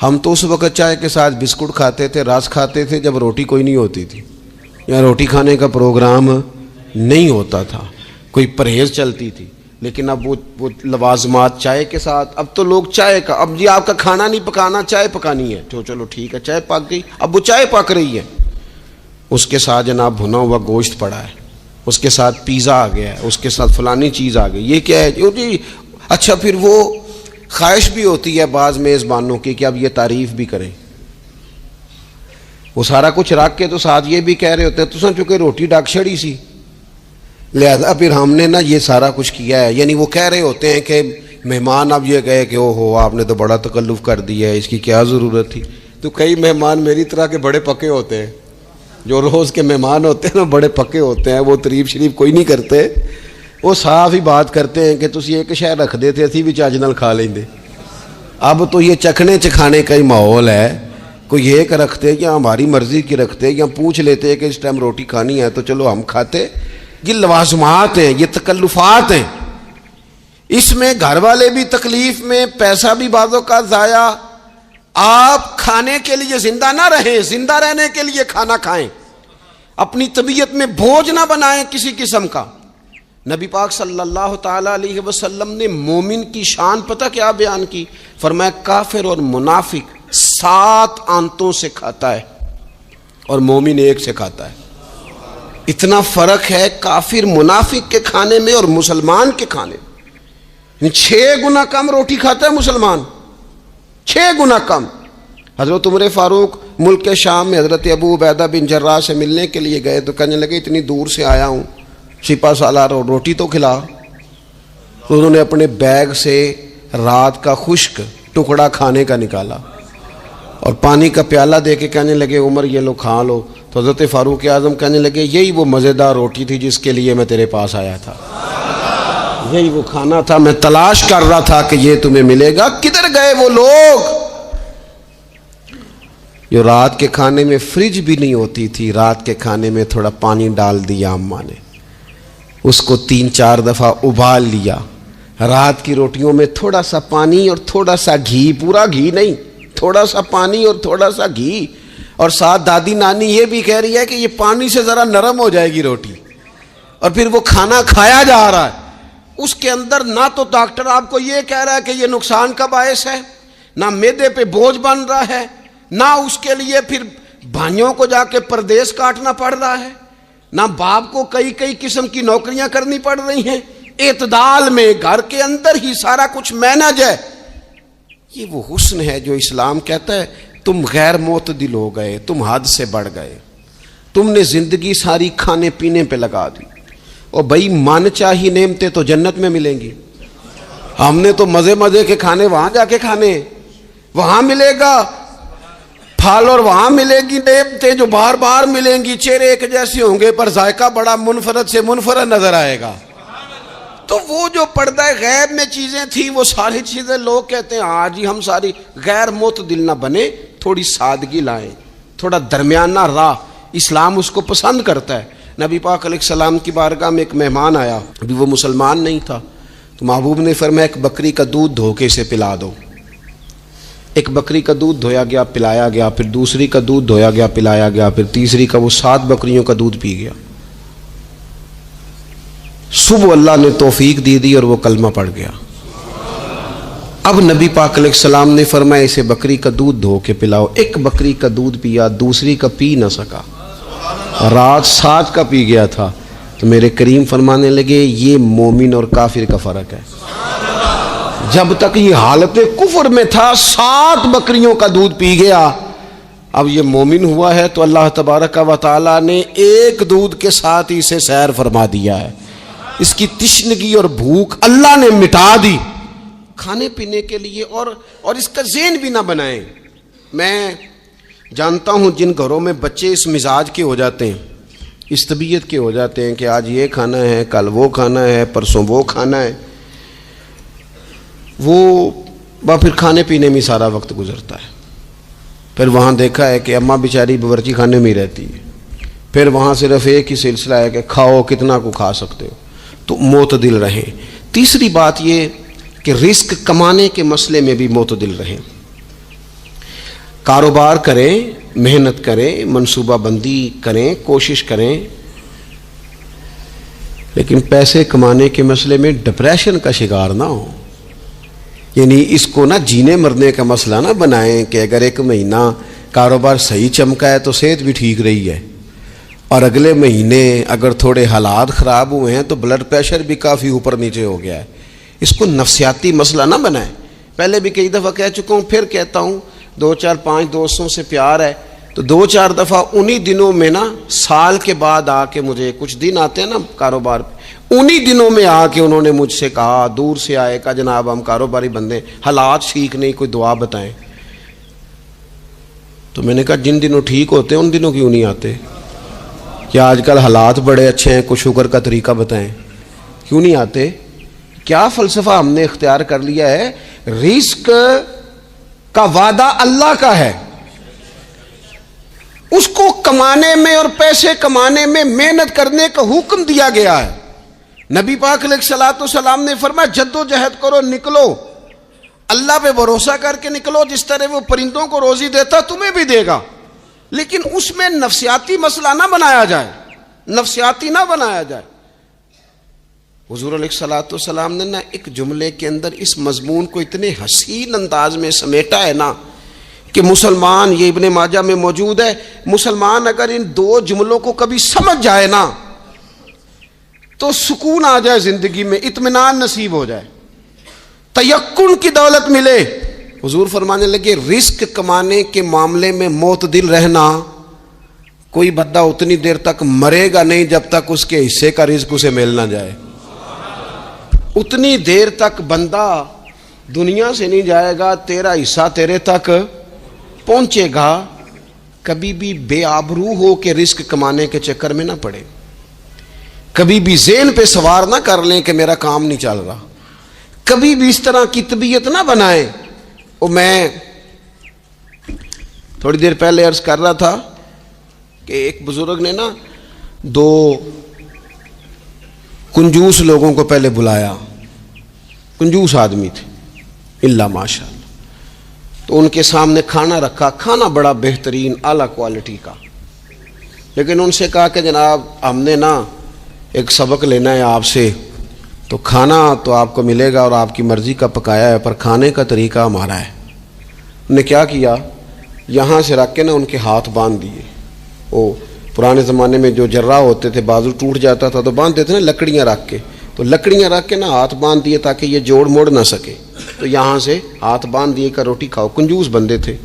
ہم تو اس وقت چائے کے ساتھ بسکٹ کھاتے تھے، رس کھاتے تھے جب روٹی کوئی نہیں ہوتی تھی، یا روٹی کھانے کا پروگرام نہیں ہوتا تھا، کوئی پرہیز چلتی تھی۔ لیکن اب وہ لوازمات چائے کے ساتھ، اب تو لوگ چائے کا، اب جی آپ کا کھانا نہیں پکانا چائے پکانی ہے، تو چلو ٹھیک ہے چائے پک گئی، اب وہ چائے پک رہی ہے، اس کے ساتھ جناب بھنا ہوا گوشت پڑا ہے، اس کے ساتھ پیزا آ گیا ہے، اس کے ساتھ فلانی چیز آ گئی، یہ کیا ہے جی؟ اچھا پھر وہ خواہش بھی ہوتی ہے بعض میزبانوں کی کہ اب یہ تعریف بھی کریں، وہ سارا کچھ رکھ کے تو ساتھ یہ بھی کہہ رہے ہوتے ہیں تو چونکہ روٹی ڈاک چھڑی سی، لہذا پھر ہم نے نا یہ سارا کچھ کیا ہے۔ یعنی وہ کہہ رہے ہوتے ہیں کہ مہمان اب یہ کہے کہ او ہو آپ نے تو بڑا تکلف کر دیا ہے، اس کی کیا ضرورت تھی۔ تو کئی مہمان میری طرح کے بڑے پکے ہوتے ہیں، جو روز کے مہمان ہوتے ہیں نا بڑے پکے ہوتے ہیں، وہ تعریف شریف کوئی نہیں کرتے، وہ صاف ہی بات کرتے ہیں کہ تسی ایک شے رکھ دے تے اسی بھی چج نال کھا لیندے۔ اب تو یہ چکھنے چکھانے کا ہی ماحول ہے، کوئی ایک رکھتے یا ہماری مرضی کی رکھتے یا پوچھ لیتے کہ اس ٹائم روٹی کھانی ہے تو چلو ہم کھاتے۔ یہ لوازمات ہیں، یہ تکلفات ہیں، اس میں گھر والے بھی تکلیف میں، پیسہ بھی بعضوں کا ضائع۔ آپ کھانے کے لیے زندہ نہ رہیں، زندہ رہنے کے لیے کھانا کھائیں۔ اپنی طبیعت میں بوجھ نہ بنائیں کسی قسم کا. نبی پاک صلی اللہ تعالی علیہ وسلم نے مومن کی شان پتہ کیا بیان کی؟ فرمایا کافر اور منافق 7 آنتوں سے کھاتا ہے اور مومن 1 سے کھاتا ہے. اتنا فرق ہے کافر منافق کے کھانے میں اور مسلمان کے کھانے میں. 6 گنا کم روٹی کھاتا ہے مسلمان، 6 گنا کم. حضرت عمر فاروق ملک کے شام میں حضرت ابو عبیدہ بن جراح سے ملنے کے لیے گئے تو کہنے لگے اتنی دور سے آیا ہوں، سپہ سالار اور روٹی تو کھلا. تو انہوں نے اپنے بیگ سے رات کا خشک ٹکڑا کھانے کا نکالا اور پانی کا پیالہ دے کے کہنے لگے عمر یہ لو کھا لو. تو حضرت فاروق اعظم کہنے لگے یہی وہ مزیدار روٹی تھی جس کے لیے میں تیرے پاس آیا تھا، یہی وہ کھانا تھا، میں تلاش کر رہا تھا کہ یہ تمہیں ملے گا. کدھر گئے وہ لوگ جو رات کے کھانے میں فریج بھی نہیں ہوتی تھی، رات کے کھانے میں تھوڑا پانی ڈال دیا اماں نے، اس کو 3-4 دفعہ ابال لیا. رات کی روٹیوں میں تھوڑا سا پانی اور تھوڑا سا گھی، پورا گھی نہیں، تھوڑا سا پانی اور تھوڑا سا گھی. اور ساتھ دادی نانی یہ بھی کہہ رہی ہے کہ یہ پانی سے ذرا نرم ہو جائے گی روٹی. اور پھر وہ کھانا کھایا جا رہا ہے. اس کے اندر نہ تو ڈاکٹر آپ کو یہ کہہ رہا ہے کہ یہ نقصان کا باعث ہے، نہ معدے پہ بوجھ بن رہا ہے، نہ اس کے لیے پھر بھائیوں کو جا کے پردیس کاٹنا پڑ رہا ہے، نہ باپ کو کئی قسم کی نوکریاں کرنی پڑ رہی ہیں. اعتدال میں گھر کے اندر ہی سارا کچھ مینج ہے. یہ وہ حسن ہے جو اسلام کہتا ہے تم غیر معتدل ہو گئے، تم حد سے بڑھ گئے، تم نے زندگی ساری کھانے پینے پہ لگا دی. اور بھائی من چاہی نعمتیں تو جنت میں ملیں گی. ہم نے تو مزے کے کھانے وہاں جا کے کھانے، وہاں ملے گا پھل اور وہاں ملے گی نعمتیں جو بار بار ملیں گی. چہرے ایک جیسے ہوں گے پر ذائقہ بڑا منفرد سے منفرد نظر آئے گا. تو وہ جو پردہ غیب میں چیزیں تھیں وہ ساری چیزیں لوگ کہتے ہیں آج ہی ہم ساری غیر معتدل نہ بنے، تھوڑی سادگی لائیں، تھوڑا درمیانہ راہ. اسلام اس کو پسند کرتا ہے. نبی پاک علیہ السلام کی بارگاہ میں ایک مہمان آیا، ابھی وہ مسلمان نہیں تھا، تو محبوب نے فرمایا ایک بکری کا دودھ دھو کے اسے پلا دو. ایک بکری کا دودھ دھویا گیا، پلایا گیا، پھر دوسری کا دودھ دھویا گیا، پلایا گیا، پھر تیسری کا. وہ 7 بکریوں کا دودھ پی گیا. صبح اللہ نے توفیق دی اور وہ کلمہ پڑھ گیا. اب نبی پاک علیہ السلام نے فرمایا اسے بکری کا دودھ دھو کے پلاؤ. ایک بکری کا دودھ پیا، دوسری کا پی نہ سکا، رات 7 کا پی گیا تھا. تو میرے کریم فرمانے لگے یہ مومن اور کافر کا فرق ہے. جب تک یہ حالت کفر میں تھا 7 بکریوں کا دودھ پی گیا، اب یہ مومن ہوا ہے تو اللہ تبارک و تعالی نے ایک دودھ کے ساتھ ہی اسے سیر فرما دیا ہے. اس کی تشنگی اور بھوک اللہ نے مٹا دی کھانے پینے کے لیے. اور اس کا ذہن بھی نہ بنائیں. میں جانتا ہوں جن گھروں میں بچے اس مزاج کے ہو جاتے ہیں، اس طبیعت کے ہو جاتے ہیں کہ آج یہ کھانا ہے، کل وہ کھانا ہے، پرسوں وہ کھانا ہے، وہ پھر کھانے پینے میں سارا وقت گزرتا ہے. پھر وہاں دیکھا ہے کہ اماں بیچاری باورچی خانے میں ہی رہتی ہے، پھر وہاں صرف ایک ہی سلسلہ ہے کہ کھاؤ کتنا کو کھا سکتے ہو. تو معتدل رہیں. تیسری بات یہ کہ رزق کمانے کے مسئلے میں بھی معتدل رہیں. کاروبار کریں، محنت کریں، منصوبہ بندی کریں، کوشش کریں، لیکن پیسے کمانے کے مسئلے میں ڈپریشن کا شکار نہ ہو. یعنی اس کو نہ جینے مرنے کا مسئلہ نہ بنائیں کہ اگر 1 مہینہ کاروبار صحیح چمکا ہے تو صحت بھی ٹھیک رہی ہے، اور اگلے مہینے اگر تھوڑے حالات خراب ہوئے ہیں تو بلڈ پریشر بھی کافی اوپر نیچے ہو گیا ہے. اس کو نفسیاتی مسئلہ نہ بنائیں. پہلے بھی کئی دفعہ کہہ چکا ہوں، پھر کہتا ہوں، 2-4-5 دوستوں سے پیار ہے تو 2-4 دفعہ انہی دنوں میں نا، سال کے بعد آ کے مجھے کچھ دن آتے ہیں نا کاروبار پہ، انہی دنوں میں آ کے انہوں نے مجھ سے کہا، دور سے آئے، کہا جناب ہم کاروباری بندے، حالات ٹھیک نہیں، کوئی دعا بتائیں. تو میں نے کہا جن دنوں ٹھیک ہوتے ہیں ان دنوں کیوں نہیں آتے؟ کیا آج کل حالات بڑے اچھے ہیں، کچھ شکر کا طریقہ بتائیں، کیوں نہیں آتے؟ کیا فلسفہ ہم نے اختیار کر لیا ہے؟ رزق کا وعدہ اللہ کا ہے، اس کو کمانے میں اور پیسے کمانے میں محنت کرنے کا حکم دیا گیا ہے. نبی پاک علیہ الصلوۃ والسلام نے فرمایا جد و جہد کرو، نکلو، اللہ پہ بھروسہ کر کے نکلو، جس طرح وہ پرندوں کو روزی دیتا تمہیں بھی دے گا. لیکن اس میں نفسیاتی مسئلہ نہ بنایا جائے، نفسیاتی نہ بنایا جائے۔ حضور علیہ الصلوۃ والسلام نے نا ایک جملے کے اندر اس مضمون کو اتنے حسین انداز میں سمیٹا ہے نا کہ مسلمان، یہ ابن ماجہ میں موجود ہے، مسلمان اگر ان دو جملوں کو کبھی سمجھ جائے نا تو سکون آ جائے زندگی میں، اطمینان نصیب ہو جائے، تیقن کی دولت ملے۔ حضور فرمانے لگے رزق کمانے کے معاملے میں معتدل رہنا، کوئی بندہ اتنی دیر تک مرے گا نہیں جب تک اس کے حصے کا رزق اسے مل نہ جائے۔ اتنی دیر تک بندہ دنیا سے نہیں جائے گا، تیرا حصہ تیرے تک پہنچے گا۔ کبھی بھی بے آبرو ہو کے رزق کمانے کے چکر میں نہ پڑے، کبھی بھی ذہن پہ سوار نہ کر لیں کہ میرا کام نہیں چل رہا، کبھی بھی اس طرح کی طبیعت نہ بنائیں۔ اور میں تھوڑی دیر پہلے عرض کر رہا تھا کہ ایک بزرگ نے نا دو کنجوس لوگوں کو پہلے بلایا، کنجوس آدمی تھے الا ماشاء اللہ، تو ان کے سامنے کھانا رکھا، کھانا بڑا بہترین اعلیٰ کوالٹی کا، لیکن ان سے کہا کہ جناب ہم نے نا ایک سبق لینا ہے آپ سے، تو کھانا تو آپ کو ملے گا اور آپ کی مرضی کا پکایا ہے، پر کھانے کا طریقہ ہمارا ہے۔ انہوں نے کیا کیا، یہاں سے رکھ کے نا ان کے ہاتھ باندھ دیے۔ وہ پرانے زمانے میں جو جراح ہوتے تھے بازو ٹوٹ جاتا تھا تو باندھتے تھے نا لکڑیاں رکھ کے، تو لکڑیاں رکھ کے نا ہاتھ باندھ دیے تاکہ یہ جوڑ موڑ نہ سکے، تو یہاں سے ہاتھ باندھ دیے کہ روٹی کھاؤ۔ کنجوس بندے تھے۔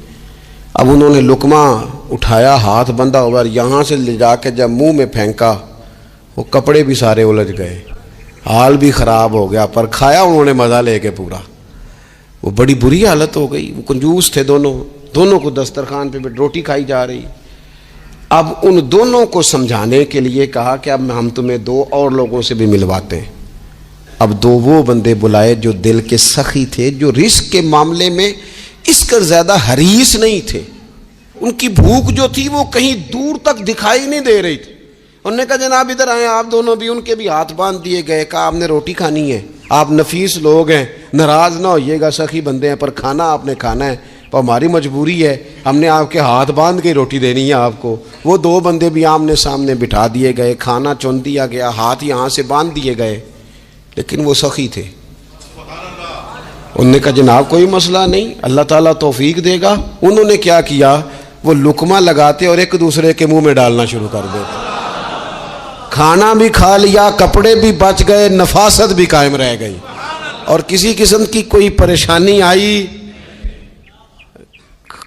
اب انہوں نے لقمہ اٹھایا، ہاتھ بندھا ہوا، اور یہاں سے لے جا کے جب منہ میں پھینکا، وہ کپڑے بھی سارے الجھ گئے، حال بھی خراب ہو گیا، پر کھایا انہوں نے مزہ لے کے پورا۔ وہ بڑی بری حالت ہو گئی، وہ کنجوس تھے دونوں کو دسترخوان پہ روٹی کھائی جا رہی۔ اب ان دونوں کو سمجھانے کے لیے کہا کہ اب ہم تمہیں دو اور لوگوں سے بھی ملواتے ہیں۔ اب دو وہ بندے بلائے جو دل کے سخی تھے، جو رزق کے معاملے میں اس کا زیادہ حریص نہیں تھے، ان کی بھوک جو تھی وہ کہیں دور تک دکھائی نہیں دے رہی تھی۔ انہوں نے کہا جناب ادھر آئیں آپ دونوں بھی، ان کے بھی ہاتھ باندھ دیے گئے، کہا آپ نے روٹی کھانی ہے، آپ نفیس لوگ ہیں، ناراض نہ ہوئیے گا، سخی بندے ہیں، پر کھانا آپ نے کھانا ہے، پر ہماری مجبوری ہے، ہم نے آپ کے ہاتھ باندھ کے روٹی دینی ہے آپ کو۔ وہ دو بندے بھی آمنے سامنے بٹھا دیے گئے، کھانا چن دیا گیا، ہاتھ یہاں سے باندھ دیے گئے، لیکن وہ سخی تھے۔ انہوں نے کہا جناب کوئی مسئلہ نہیں، اللہ تعالیٰ توفیق دے گا۔ انہوں نے کیا کیا، وہ لقمہ لگاتے اور ایک دوسرے کے منہ میں ڈالنا شروع کر دیتے، کھانا بھی کھا لیا، کپڑے بھی بچ گئے، نفاست بھی قائم رہ گئی، اور کسی قسم کی کوئی پریشانی آئی۔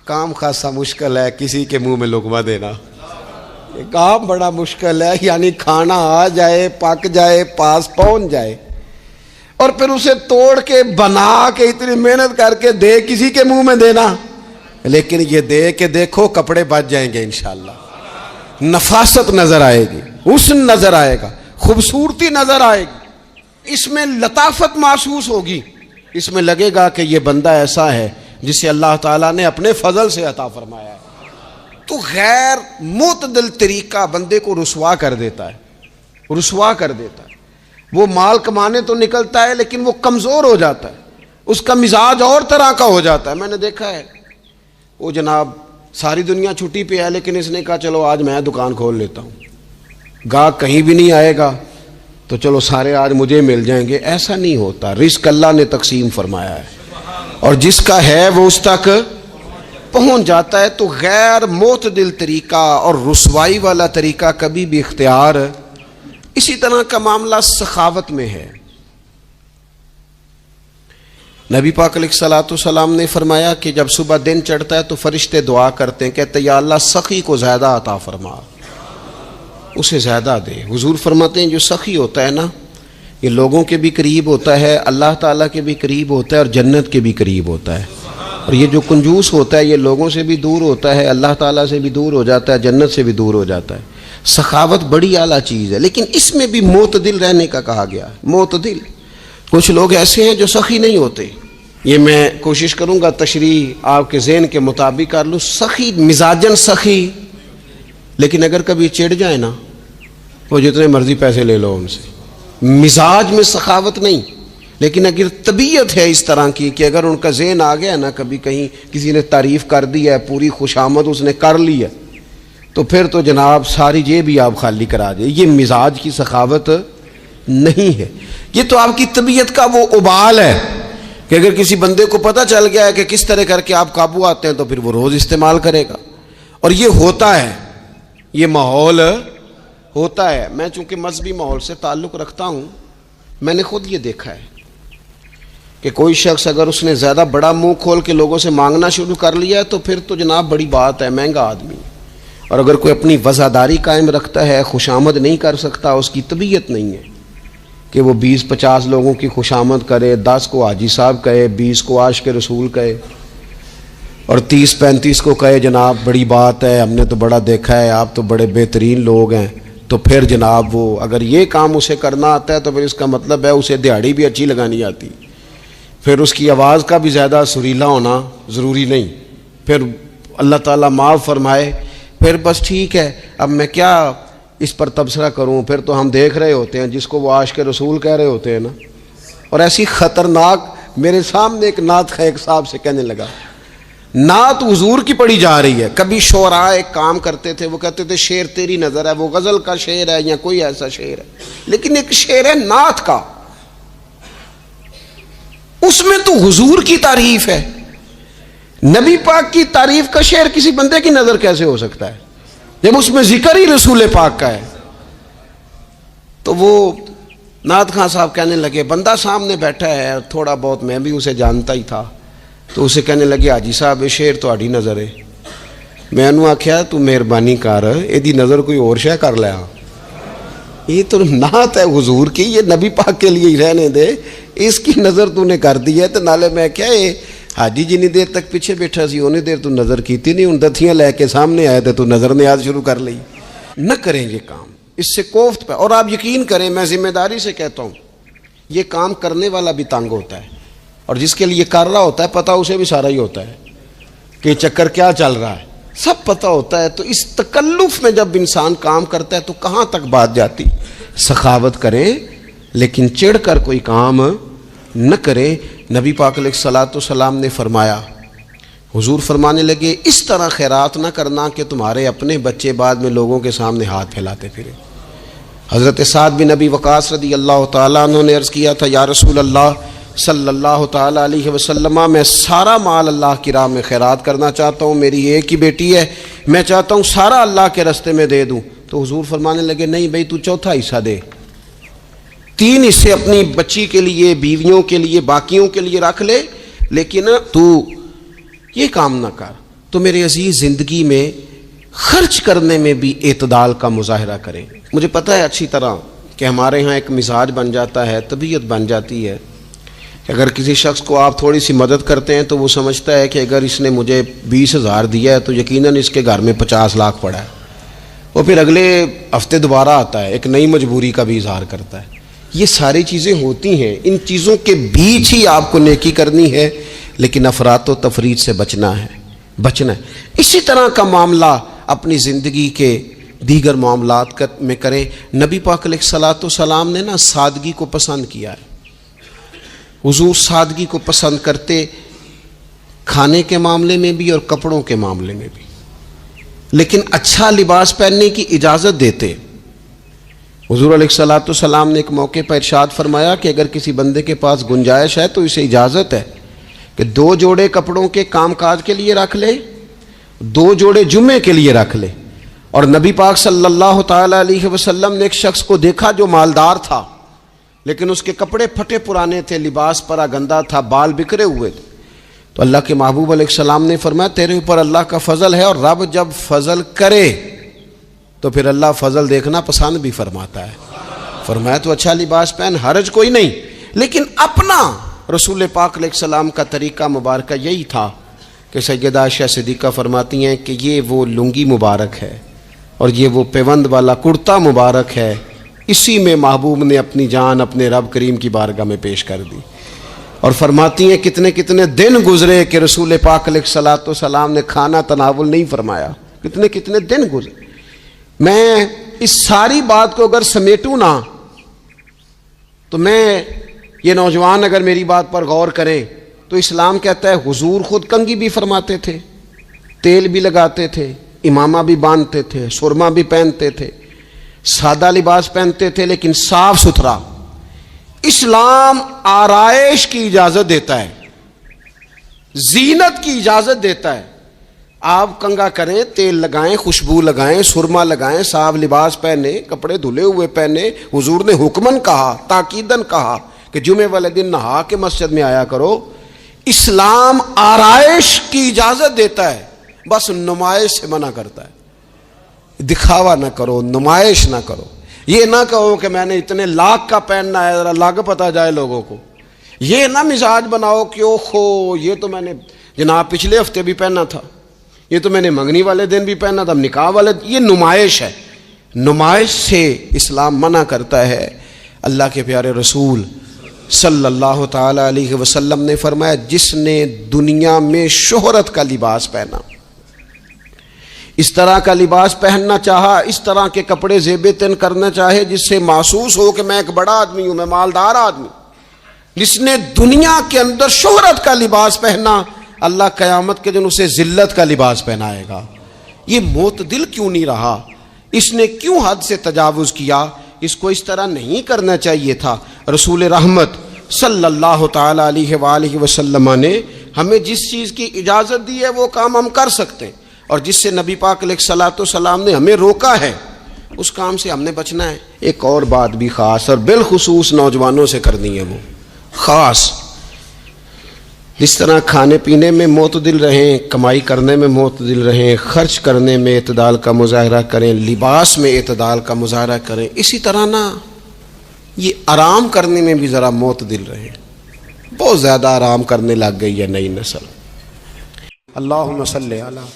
کام خاصا مشکل ہے کسی کے منہ میں لقمہ دینا، یہ کام بڑا مشکل ہے، یعنی کھانا آ جائے، پک جائے، پاس پہنچ جائے، اور پھر اسے توڑ کے بنا کے اتنی محنت کر کے دے کسی کے منہ میں دینا۔ لیکن یہ دے کے دیکھو کپڑے بچ جائیں گے انشاءاللہ، نفاست نظر آئے گی، حسن نظر آئے گا، خوبصورتی نظر آئے گی، اس میں لطافت محسوس ہوگی، اس میں لگے گا کہ یہ بندہ ایسا ہے جسے اللہ تعالیٰ نے اپنے فضل سے عطا فرمایا ہے۔ تو غیر معتدل طریقہ بندے کو رسوا کر دیتا ہے، رسوا کر دیتا ہے۔ وہ مال کمانے تو نکلتا ہے لیکن وہ کمزور ہو جاتا ہے، اس کا مزاج اور طرح کا ہو جاتا ہے۔ میں نے دیکھا ہے، وہ جناب ساری دنیا چھٹی پہ ہے لیکن اس نے کہا چلو آج میں دکان کھول لیتا ہوں، گاہک کہیں بھی نہیں آئے گا تو چلو سارے آج مجھے مل جائیں گے۔ ایسا نہیں ہوتا، رزق اللہ نے تقسیم فرمایا ہے، اور جس کا ہے وہ اس تک پہنچ جاتا ہے۔ تو غیر معتدل طریقہ اور رسوائی والا طریقہ کبھی بھی اختیار۔ اسی طرح کا معاملہ سخاوت میں ہے۔ نبی پاک علیہ الصلوۃ والسلام نے فرمایا کہ جب صبح دن چڑھتا ہے تو فرشتے دعا کرتے ہیں، کہتے ہیں یا اللہ سخی کو زیادہ عطا فرما، اسے زیادہ دے۔ حضور فرماتے ہیں جو سخی ہوتا ہے نا، یہ لوگوں کے بھی قریب ہوتا ہے، اللہ تعالیٰ کے بھی قریب ہوتا ہے، اور جنت کے بھی قریب ہوتا ہے۔ اور یہ جو کنجوس ہوتا ہے یہ لوگوں سے بھی دور ہوتا ہے، اللہ تعالیٰ سے بھی دور ہو جاتا ہے، جنت سے بھی دور ہو جاتا ہے۔ سخاوت بڑی اعلیٰ چیز ہے، لیکن اس میں بھی معتدل رہنے کا کہا گیا ہے۔ معتدل، کچھ لوگ ایسے ہیں جو سخی نہیں ہوتے، یہ میں کوشش کروں گا تشریح آپ کے ذہن کے مطابق کر لوں۔ سخی مزاجن سخی، لیکن اگر کبھی چڑ جائے نا وہ جتنے مرضی پیسے لے لو ان سے، مزاج میں سخاوت نہیں، لیکن اگر طبیعت ہے اس طرح کی کہ اگر ان کا ذہن آ گیا نا، کبھی کہیں کسی نے تعریف کر دی ہے، پوری خوشامد اس نے کر لی ہے، تو پھر تو جناب ساری جیب بھی آپ خالی کرا دیں. یہ مزاج کی سخاوت نہیں ہے, یہ تو آپ کی طبیعت کا وہ ابال ہے کہ اگر کسی بندے کو پتہ چل گیا ہے کہ کس طرح کر کے آپ قابو آتے ہیں تو پھر وہ روز استعمال کرے گا. اور یہ ہوتا ہے, یہ ماحول ہوتا ہے. میں چونکہ مذہبی ماحول سے تعلق رکھتا ہوں, میں نے خود یہ دیکھا ہے کہ کوئی شخص اگر اس نے زیادہ بڑا منہ کھول کے لوگوں سے مانگنا شروع کر لیا ہے تو پھر تو جناب بڑی بات ہے, مہنگا آدمی. اور اگر کوئی اپنی وفاداری قائم رکھتا ہے, خوشامد نہیں کر سکتا, اس کی طبیعت نہیں ہے کہ وہ 20-50 لوگوں کی خوشامد کرے, 10 کو حاجی صاحب کہے, 20 کو عاشق رسول کہے اور 30-35 کو کہے جناب بڑی بات ہے, ہم نے تو بڑا دیکھا ہے, آپ تو بڑے بہترین لوگ ہیں. تو پھر جناب وہ اگر یہ کام اسے کرنا آتا ہے تو پھر اس کا مطلب ہے اسے دہاڑی بھی اچھی لگانی آتی, پھر اس کی آواز کا بھی زیادہ سریلا ہونا ضروری نہیں. پھر اللہ تعالیٰ معاف فرمائے, پھر بس ٹھیک ہے, اب میں کیا اس پر تبصرہ کروں. پھر تو ہم دیکھ رہے ہوتے ہیں جس کو وہ عاشق رسول کہہ رہے ہوتے ہیں نا, اور ایسی خطرناک. میرے سامنے ایک نعت خواہ ایک صاحب سے کہنے لگا, نعت حضور کی پڑھی جا رہی ہے. کبھی شعراء ایک کام کرتے تھے, وہ کہتے تھے شعر تیری نظر ہے, وہ غزل کا شعر ہے یا کوئی ایسا شعر ہے, لیکن ایک شعر ہے نعت کا, اس میں تو حضور کی تعریف ہے. نبی پاک کی تعریف کا شعر کسی بندے کی نظر کیسے ہو سکتا ہے جب اس میں ذکر ہی رسول پاک کا ہے. تو وہ نعت خان صاحب کہنے لگے, بندہ سامنے بیٹھا ہے, تھوڑا بہت میں بھی اسے جانتا ہی تھا, تو اسے کہنے لگے حاجی صاحب یہ شعر تہاڈی نظر ہے. میں انہوں آخیا تو مہربانی کر, یہ نظر کوئی اور شے کر لیا, یہ تو نعت ہے حضور کی, یہ نبی پاک کے لیے ہی رہنے دے, اس کی نظر تو نے کر دی ہے. تو نالے میں کیا یہ حاجی جنی دیر تک پیچھے بیٹھا سی اونی دیر تو نظر کیتی نہیں, ان دتھیاں لے کے سامنے آئے تھے تو نظر نیاز شروع کر لی. نہ کریں یہ کام, اس سے کوفت پہ. اور آپ یقین کریں, میں ذمہ داری سے کہتا ہوں, یہ کام کرنے والا بھی تنگ ہوتا ہے, اور جس کے لیے کر رہا ہوتا ہے پتہ اسے بھی سارا ہی ہوتا ہے کہ چکر کیا چل رہا ہے, سب پتہ ہوتا ہے. تو اس تکلف میں جب انسان کام کرتا ہے تو کہاں تک بات جاتی. سخاوت کریں لیکن چڑھ کر کوئی کام نہ کریں. نبی پاک علیہ الصلوۃ والسلام نے فرمایا, حضور فرمانے لگے, اس طرح خیرات نہ کرنا کہ تمہارے اپنے بچے بعد میں لوگوں کے سامنے ہاتھ پھیلاتے پھرے. حضرت سعد بن ابی وقاص رضی اللہ تعالیٰ عنہ نے عرض کیا تھا, یا رسول اللہ صلی اللہ تعالیٰ علیہ وسلم, میں سارا مال اللہ کی راہ میں خیرات کرنا چاہتا ہوں, میری ایک ہی بیٹی ہے, میں چاہتا ہوں سارا اللہ کے راستے میں دے دوں. تو حضور فرمانے لگے, نہیں بھائی تو چوتھا حصہ دے, 3 حصے اپنی بچی کے لیے, بیویوں کے لیے, باقیوں کے لیے رکھ لے, لیکن تو یہ کام نہ کر. تو میرے عزیز زندگی میں خرچ کرنے میں بھی اعتدال کا مظاہرہ کریں. مجھے پتہ ہے اچھی طرح کہ ہمارے ہاں ایک مزاج بن جاتا ہے, طبیعت بن جاتی ہے کہ اگر کسی شخص کو آپ تھوڑی سی مدد کرتے ہیں تو وہ سمجھتا ہے کہ اگر اس نے مجھے 20,000 دیا ہے تو یقیناً اس کے گھر میں 50 لاکھ پڑا ہے. وہ پھر اگلے ہفتے دوبارہ آتا ہے, ایک نئی مجبوری کا بھی اظہار کرتا ہے. یہ ساری چیزیں ہوتی ہیں, ان چیزوں کے بیچ ہی آپ کو نیکی کرنی ہے, لیکن افراط و تفریط سے بچنا ہے. اسی طرح کا معاملہ اپنی زندگی کے دیگر معاملات میں کریں. نبی پاک علیہ الصلوۃ والسلام نے نا سادگی کو پسند کیا ہے. حضور سادگی کو پسند کرتے, کھانے کے معاملے میں بھی اور کپڑوں کے معاملے میں بھی, لیکن اچھا لباس پہننے کی اجازت دیتے. حضور علیہ الصلوۃ والسلام نے ایک موقع پر ارشاد فرمایا کہ اگر کسی بندے کے پاس گنجائش ہے تو اسے اجازت ہے کہ 2 جوڑے کپڑوں کے کام کاج کے لیے رکھ لے, 2 جوڑے جمعے کے لیے رکھ لے. اور نبی پاک صلی اللہ تعالی علیہ وسلم نے ایک شخص کو دیکھا جو مالدار تھا, لیکن اس کے کپڑے پھٹے پرانے تھے, لباس پرا گندا تھا, بال بکھرے ہوئے تھے. تو اللہ کے محبوب علیہ السلام نے فرمایا, تیرے اوپر اللہ کا فضل ہے, اور رب جب فضل کرے تو پھر اللہ فضل دیکھنا پسند بھی فرماتا ہے. فرمایا تو اچھا لباس پہن, حرج کوئی نہیں, لیکن اپنا رسول پاک علیہ السلام کا طریقہ مبارکہ یہی تھا کہ سیدہ عائشہ صدیقہ فرماتی ہیں کہ یہ وہ لنگی مبارک ہے اور یہ وہ پیوند والا کرتا مبارک ہے, اسی میں محبوب نے اپنی جان اپنے رب کریم کی بارگاہ میں پیش کر دی. اور فرماتی ہیں کتنے کتنے دن گزرے کہ رسول پاک علیہ الصلوۃ والسلام نے کھانا تناول نہیں فرمایا, کتنے کتنے دن گزرے. میں اس ساری بات کو اگر سمیٹوں نا تو میں یہ نوجوان اگر میری بات پر غور کریں تو اسلام کہتا ہے حضور خود کنگھی بھی فرماتے تھے, تیل بھی لگاتے تھے, امامہ بھی باندھتے تھے، سرما بھی پہنتے تھے، سادہ لباس پہنتے تھے لیکن صاف ستھرا۔ اسلام آرائش کی اجازت دیتا ہے، زینت کی اجازت دیتا ہے۔ آپ کنگا کریں، تیل لگائیں، خوشبو لگائیں، سرما لگائیں، صاف لباس پہنے، کپڑے دھلے ہوئے پہنے۔ حضور نے حکمن کہا، تاکیدن کہا کہ جمعے والے دن نہا کے مسجد میں آیا کرو۔ اسلام آرائش کی اجازت دیتا ہے، بس نمائش سے منع کرتا ہے۔ دکھاوا نہ کرو، نمائش نہ کرو۔ یہ نہ کہو کہ میں نے اتنے لاکھ کا پہننا ہے، ذرا لاگ پتہ جائے لوگوں کو۔ یہ نہ مزاج بناؤ کہ اوہو یہ تو میں نے جناب پچھلے ہفتے بھی پہنا تھا، یہ تو میں نے منگنی والے دن بھی پہنا تھا، نکاح والے۔ یہ نمائش ہے، نمائش سے اسلام منع کرتا ہے۔ اللہ کے پیارے رسول صلی اللہ تعالی علیہ وسلم نے فرمایا، جس نے دنیا میں شہرت کا لباس پہنا، اس طرح کا لباس پہننا چاہا، اس طرح کے کپڑے زیب تن کرنا چاہے جس سے محسوس ہو کہ میں ایک بڑا آدمی ہوں، میں مالدار آدمی، جس نے دنیا کے اندر شہرت کا لباس پہنا، اللہ قیامت کے دن اسے ذلت کا لباس پہنائے گا۔ یہ معتدل کیوں نہیں رہا؟ اس نے کیوں حد سے تجاوز کیا؟ اس کو اس طرح نہیں کرنا چاہیے تھا۔ رسول رحمت صلی اللہ تعالی علیہ وآلہ وسلم نے ہمیں جس چیز کی اجازت دی ہے وہ کام ہم کر سکتے ہیں، اور جس سے نبی پاک علیہ الصلوۃ والسلام نے ہمیں روکا ہے اس کام سے ہم نے بچنا ہے۔ ایک اور بات بھی خاص اور بالخصوص نوجوانوں سے کرنی ہے، وہ خاص جس طرح کھانے پینے میں معتدل رہیں، کمائی کرنے میں معتدل رہیں، خرچ کرنے میں اعتدال کا مظاہرہ کریں، لباس میں اعتدال کا مظاہرہ کریں، اسی طرح نا یہ آرام کرنے میں بھی ذرا معتدل رہیں۔ بہت زیادہ آرام کرنے لگ گئی ہے نئی نسل۔ اللہم صلی علی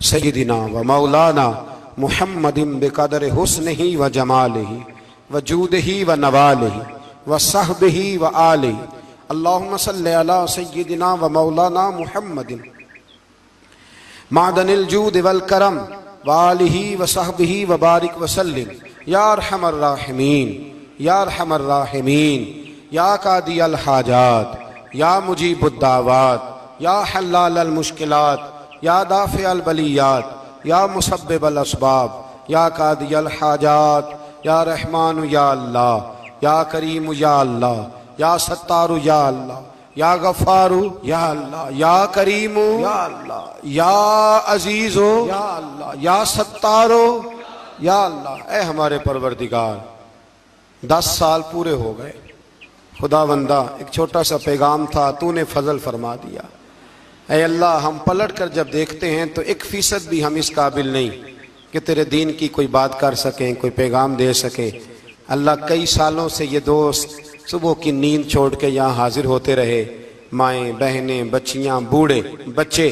سیدنا و مولانا محمد بقدر حسنہ و جمالہ و جودہ و نوالہ و صحبہ و آلہ۔ اللہم صلی علی سیدنا و مولانا محمد معدن الجود والکرم و آلہ و صحبہ و بارک وسلم یا ارحم الراحمین یا ارحم الراحمین یا قاضی الحاجات یا مجیب الدعوات یا حلال المشکلات یا دافع البلیات یا مسبب الاسباب یا قاضی الحاجات یا رحمان یا اللہ یا کریم یا اللہ یا ستار یا اللہ یا غفار یا اللہ یا کریم یا اللہ یا عزیز یا اللہ یا ستار یا اللہ۔ اے ہمارے پروردگار، 10 سال پورے ہو گئے، خدا بندہ ایک چھوٹا سا پیغام تھا، تو نے فضل فرما دیا۔ اے اللہ، ہم پلٹ کر جب دیکھتے ہیں تو 1% بھی ہم اس قابل نہیں کہ تیرے دین کی کوئی بات کر سکیں، کوئی پیغام دے سکیں۔ اللہ، کئی سالوں سے یہ دوست صبح کی نیند چھوڑ کے یہاں حاضر ہوتے رہے، مائیں، بہنیں، بچیاں، بوڑھے، بچے،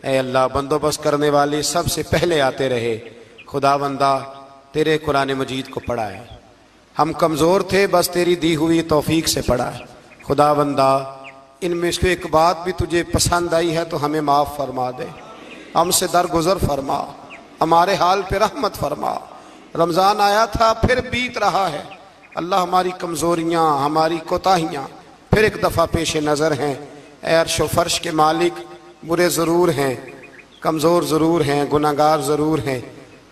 اے اللہ بندوبست کرنے والے سب سے پہلے آتے رہے۔ خدا بندہ تیرے قرآن مجید کو پڑھا ہے، ہم کمزور تھے، بس تیری دی ہوئی توفیق سے پڑھا ہے۔ خدا بندہ ان میں سے ایک بات بھی تجھے پسند آئی ہے تو ہمیں معاف فرما دے، ہم سے درگزر فرما، ہمارے حال پہ رحمت فرما۔ رمضان آیا تھا پھر بیت رہا ہے، اللہ ہماری کمزوریاں، ہماری کوتاہیاں پھر ایک دفعہ پیش نظر ہیں۔ اے عرش و فرش کے مالک، برے ضرور ہیں، کمزور ضرور ہیں، گناہگار ضرور ہیں،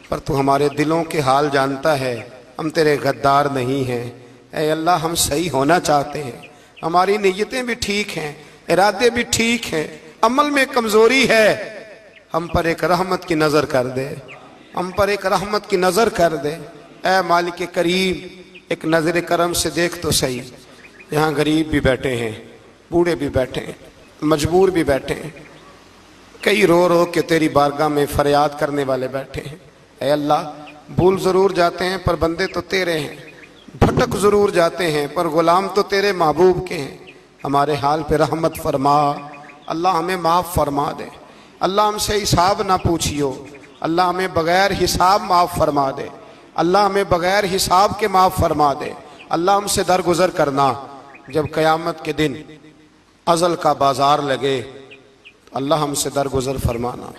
پر تو ہمارے دلوں کے حال جانتا ہے، ہم تیرے غدار نہیں ہیں۔ اے اللہ، ہم صحیح ہونا چاہتے ہیں، ہماری نیتیں بھی ٹھیک ہیں، ارادے بھی ٹھیک ہیں، عمل میں کمزوری ہے، ہم پر ایک رحمت کی نظر کر دے، ہم پر ایک رحمت کی نظر کر دے۔ اے مالک کریم، ایک نظر کرم سے دیکھ تو صحیح، یہاں غریب بھی بیٹھے ہیں، بوڑھے بھی بیٹھے ہیں، مجبور بھی بیٹھے ہیں، کئی رو رو کے تیری بارگاہ میں فریاد کرنے والے بیٹھے ہیں۔ اے اللہ، بھول ضرور جاتے ہیں پر بندے تو تیرے ہیں، بھٹک ضرور جاتے ہیں پر غلام تو تیرے محبوب کے ہیں۔ ہمارے حال پہ رحمت فرما، اللہ ہمیں معاف فرما دے، اللہ ہم سے حساب نہ پوچھیو، اللہ ہمیں بغیر حساب معاف فرما دے، اللہ ہمیں بغیر حساب کے معاف فرما دے، اللہ ہم سے درگزر کرنا۔ جب قیامت کے دن ازل کا بازار لگے اللہ ہم سے درگزر فرمانا،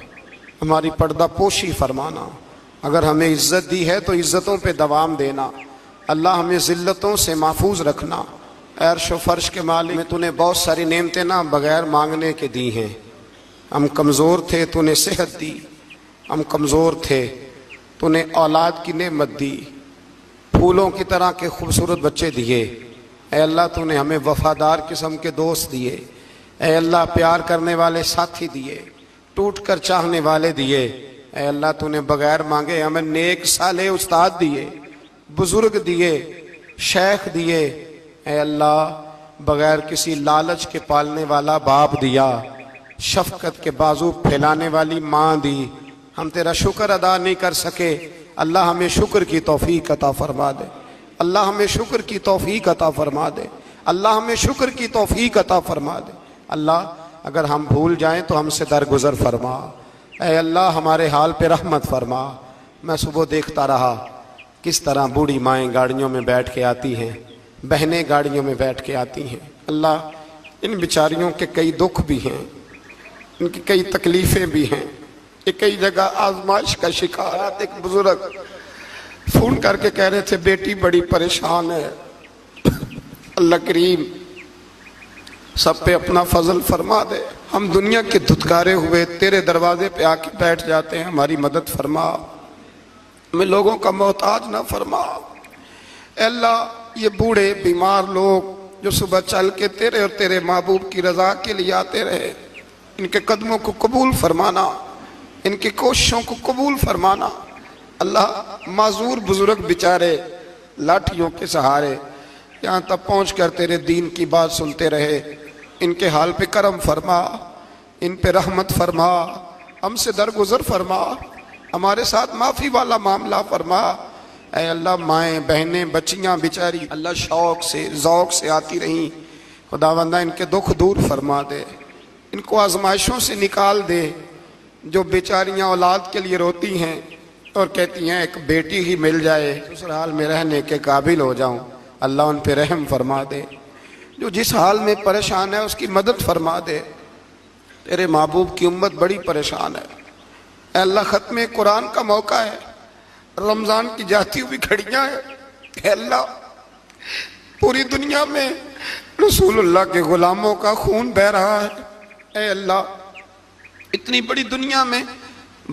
ہماری پردہ پوشی فرمانا، اگر ہمیں عزت دی ہے تو عزتوں پہ دوام دینا، اللہ ہمیں ذلتوں سے محفوظ رکھنا۔ اے عرش و فرش کے مالک، میں تو نے بہت ساری نعمتیں نہ بغیر مانگنے کے دی ہیں، ہم کمزور تھے، تو نے صحت دی، ہم کمزور تھے، تو نے اولاد کی نعمت دی، پھولوں کی طرح کے خوبصورت بچے دیے۔ اے اللہ تو نے ہمیں وفادار قسم کے دوست دیے، اے اللہ پیار کرنے والے ساتھی دیے، ٹوٹ کر چاہنے والے دیے۔ اے اللہ تو نے بغیر مانگے ہمیں نیک صالح استاد دیے، بزرگ دیے، شیخ دیے۔ اے اللہ بغیر کسی لالچ کے پالنے والا باپ دیا، شفقت کے بازو پھیلانے والی ماں دی۔ ہم تیرا شکر ادا نہیں کر سکے، اللہ ہمیں شکر کی توفیق عطا فرما دے، اللہ ہمیں شکر کی توفیق عطا فرما دے، اللہ ہمیں شکر کی توفیق عطا فرما دے۔ اللہ اگر ہم بھول جائیں تو ہم سے درگزر فرما، اے اللہ ہمارے حال پہ رحمت فرما۔ میں صبح دیکھتا رہا کس طرح بوڑھی مائیں گاڑیوں میں بیٹھ کے آتی ہیں، بہنیں گاڑیوں میں بیٹھ کے آتی ہیں۔ اللہ ان بیچاریوں کے کئی دکھ بھی ہیں، ان کی کئی تکلیفیں بھی ہیں، یہ کئی جگہ آزمائش کا شکار۔ ایک بزرگ فون کر کے کہہ رہے تھے بیٹی بڑی پریشان ہے، اللہ کریم سب پہ اپنا فضل فرما دے۔ ہم دنیا کے دھتکارے ہوئے تیرے دروازے پہ آ کے بیٹھ جاتے ہیں، ہماری مدد فرما، ہمیں لوگوں کا محتاج نہ فرما۔ اے اللہ یہ بوڑھے بیمار لوگ جو صبح چل کے تیرے اور تیرے محبوب کی رضا کے لیے آتے رہے، ان کے قدموں کو قبول فرمانا، ان کی کوششوں کو قبول فرمانا۔ اللہ معذور بزرگ بیچارے لاٹھیوں کے سہارے یہاں تک پہنچ کر تیرے دین کی بات سنتے رہے، ان کے حال پہ کرم فرما، ان پہ رحمت فرما، ہم سے درگزر فرما، ہمارے ساتھ معافی والا معاملہ فرما۔ اے اللہ مائیں بہنیں بچیاں بیچاری اللہ شوق سے ذوق سے آتی رہیں، خداوندہ ان کے دکھ دور فرما دے، ان کو آزمائشوں سے نکال دے۔ جو بیچاریاں اولاد کے لیے روتی ہیں اور کہتی ہیں ایک بیٹی ہی مل جائے سسرال میں رہنے کے قابل ہو جاؤں، اللہ ان پہ رحم فرما دے۔ جو جس حال میں پریشان ہے اس کی مدد فرما دے، تیرے محبوب کی امت بڑی پریشان ہے۔ اے اللہ ختم قرآن کا موقع ہے، رمضان کی جاتی ہوئی گھڑیاں ہیں، اے اللہ پوری دنیا میں رسول اللہ کے غلاموں کا خون بہہ رہا ہے۔ اے اللہ اتنی بڑی دنیا میں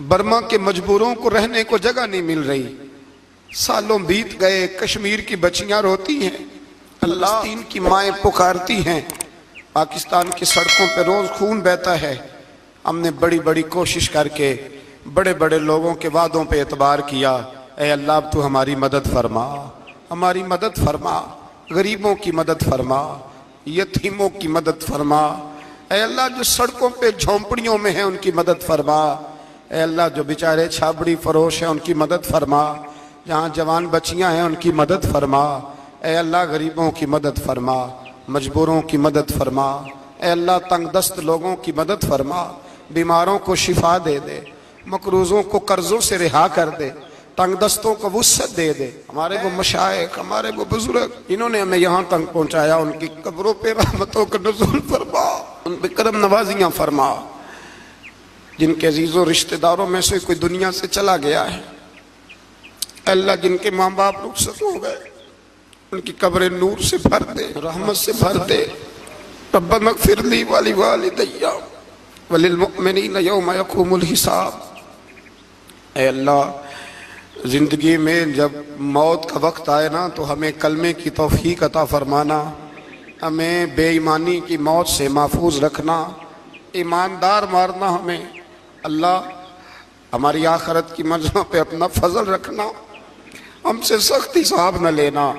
برما کے مجبوروں کو رہنے کو جگہ نہیں مل رہی، سالوں بیت گئے، کشمیر کی بچیاں روتی ہیں، اللہ فلسطین کی مائیں پکارتی ہیں، پاکستان کی سڑکوں پہ روز خون بہتا ہے۔ ہم نے بڑی بڑی کوشش کر کے بڑے بڑے لوگوں کے وعدوں پہ اعتبار کیا، اے اللہ اب تو ہماری مدد فرما، ہماری مدد فرما، غریبوں کی مدد فرما، یتیموں کی مدد فرما۔ اے اللہ جو سڑکوں پہ جھونپڑیوں میں ہیں ان کی مدد فرما، اے اللہ جو بیچارے چھابڑی فروش ہیں ان کی مدد فرما، جہاں جوان بچیاں ہیں ان کی مدد فرما۔ اے اللہ غریبوں کی مدد فرما، مجبوروں کی مدد فرما، اے اللہ تنگ دست لوگوں کی مدد فرما، بیماروں کو شفا دے دے، مقروضوں کو قرضوں سے رہا کر دے، تنگ دستوں کو وسعت دے دے۔ ہمارے وہ مشائخ، ہمارے وہ بزرگ جنہوں نے ہمیں یہاں تک پہنچایا، ان کی قبروں پہ رحمتوں کا نزول فرما، ان پہ کرم نوازیاں فرما۔ جن کے عزیز و رشتہ داروں میں سے کوئی دنیا سے چلا گیا ہے، اللہ جن کے ماں باپ رخصت ہو گئے ان کی قبریں نور سے بھر دے، رحمت سے بھر دے۔ ربنا اغفر لی ولوالدی وللمؤمنین یوم یقوم الحساب۔ اے اللہ زندگی میں جب موت کا وقت آئے نا تو ہمیں کلمے کی توفیق عطا فرمانا، ہمیں بے ایمانی کی موت سے محفوظ رکھنا، ایماندار مارنا ہمیں۔ اللہ ہماری آخرت کی منزلوں پہ اپنا فضل رکھنا، ہم سے سخت حساب نہ لینا۔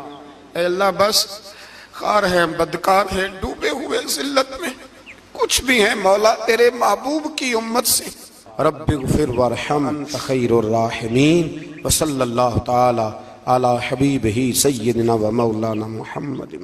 اے اللہ بس خار ہیں، بدکار ہیں، ڈوبے ہوئے ذلت میں، کچھ بھی ہیں مولا تیرے محبوب کی امت سے۔ رب اغفر وارحم انت خیر الراحمین، وصلی اللہ تعالی علی حبیبہ سیدنا و مولانا محمد۔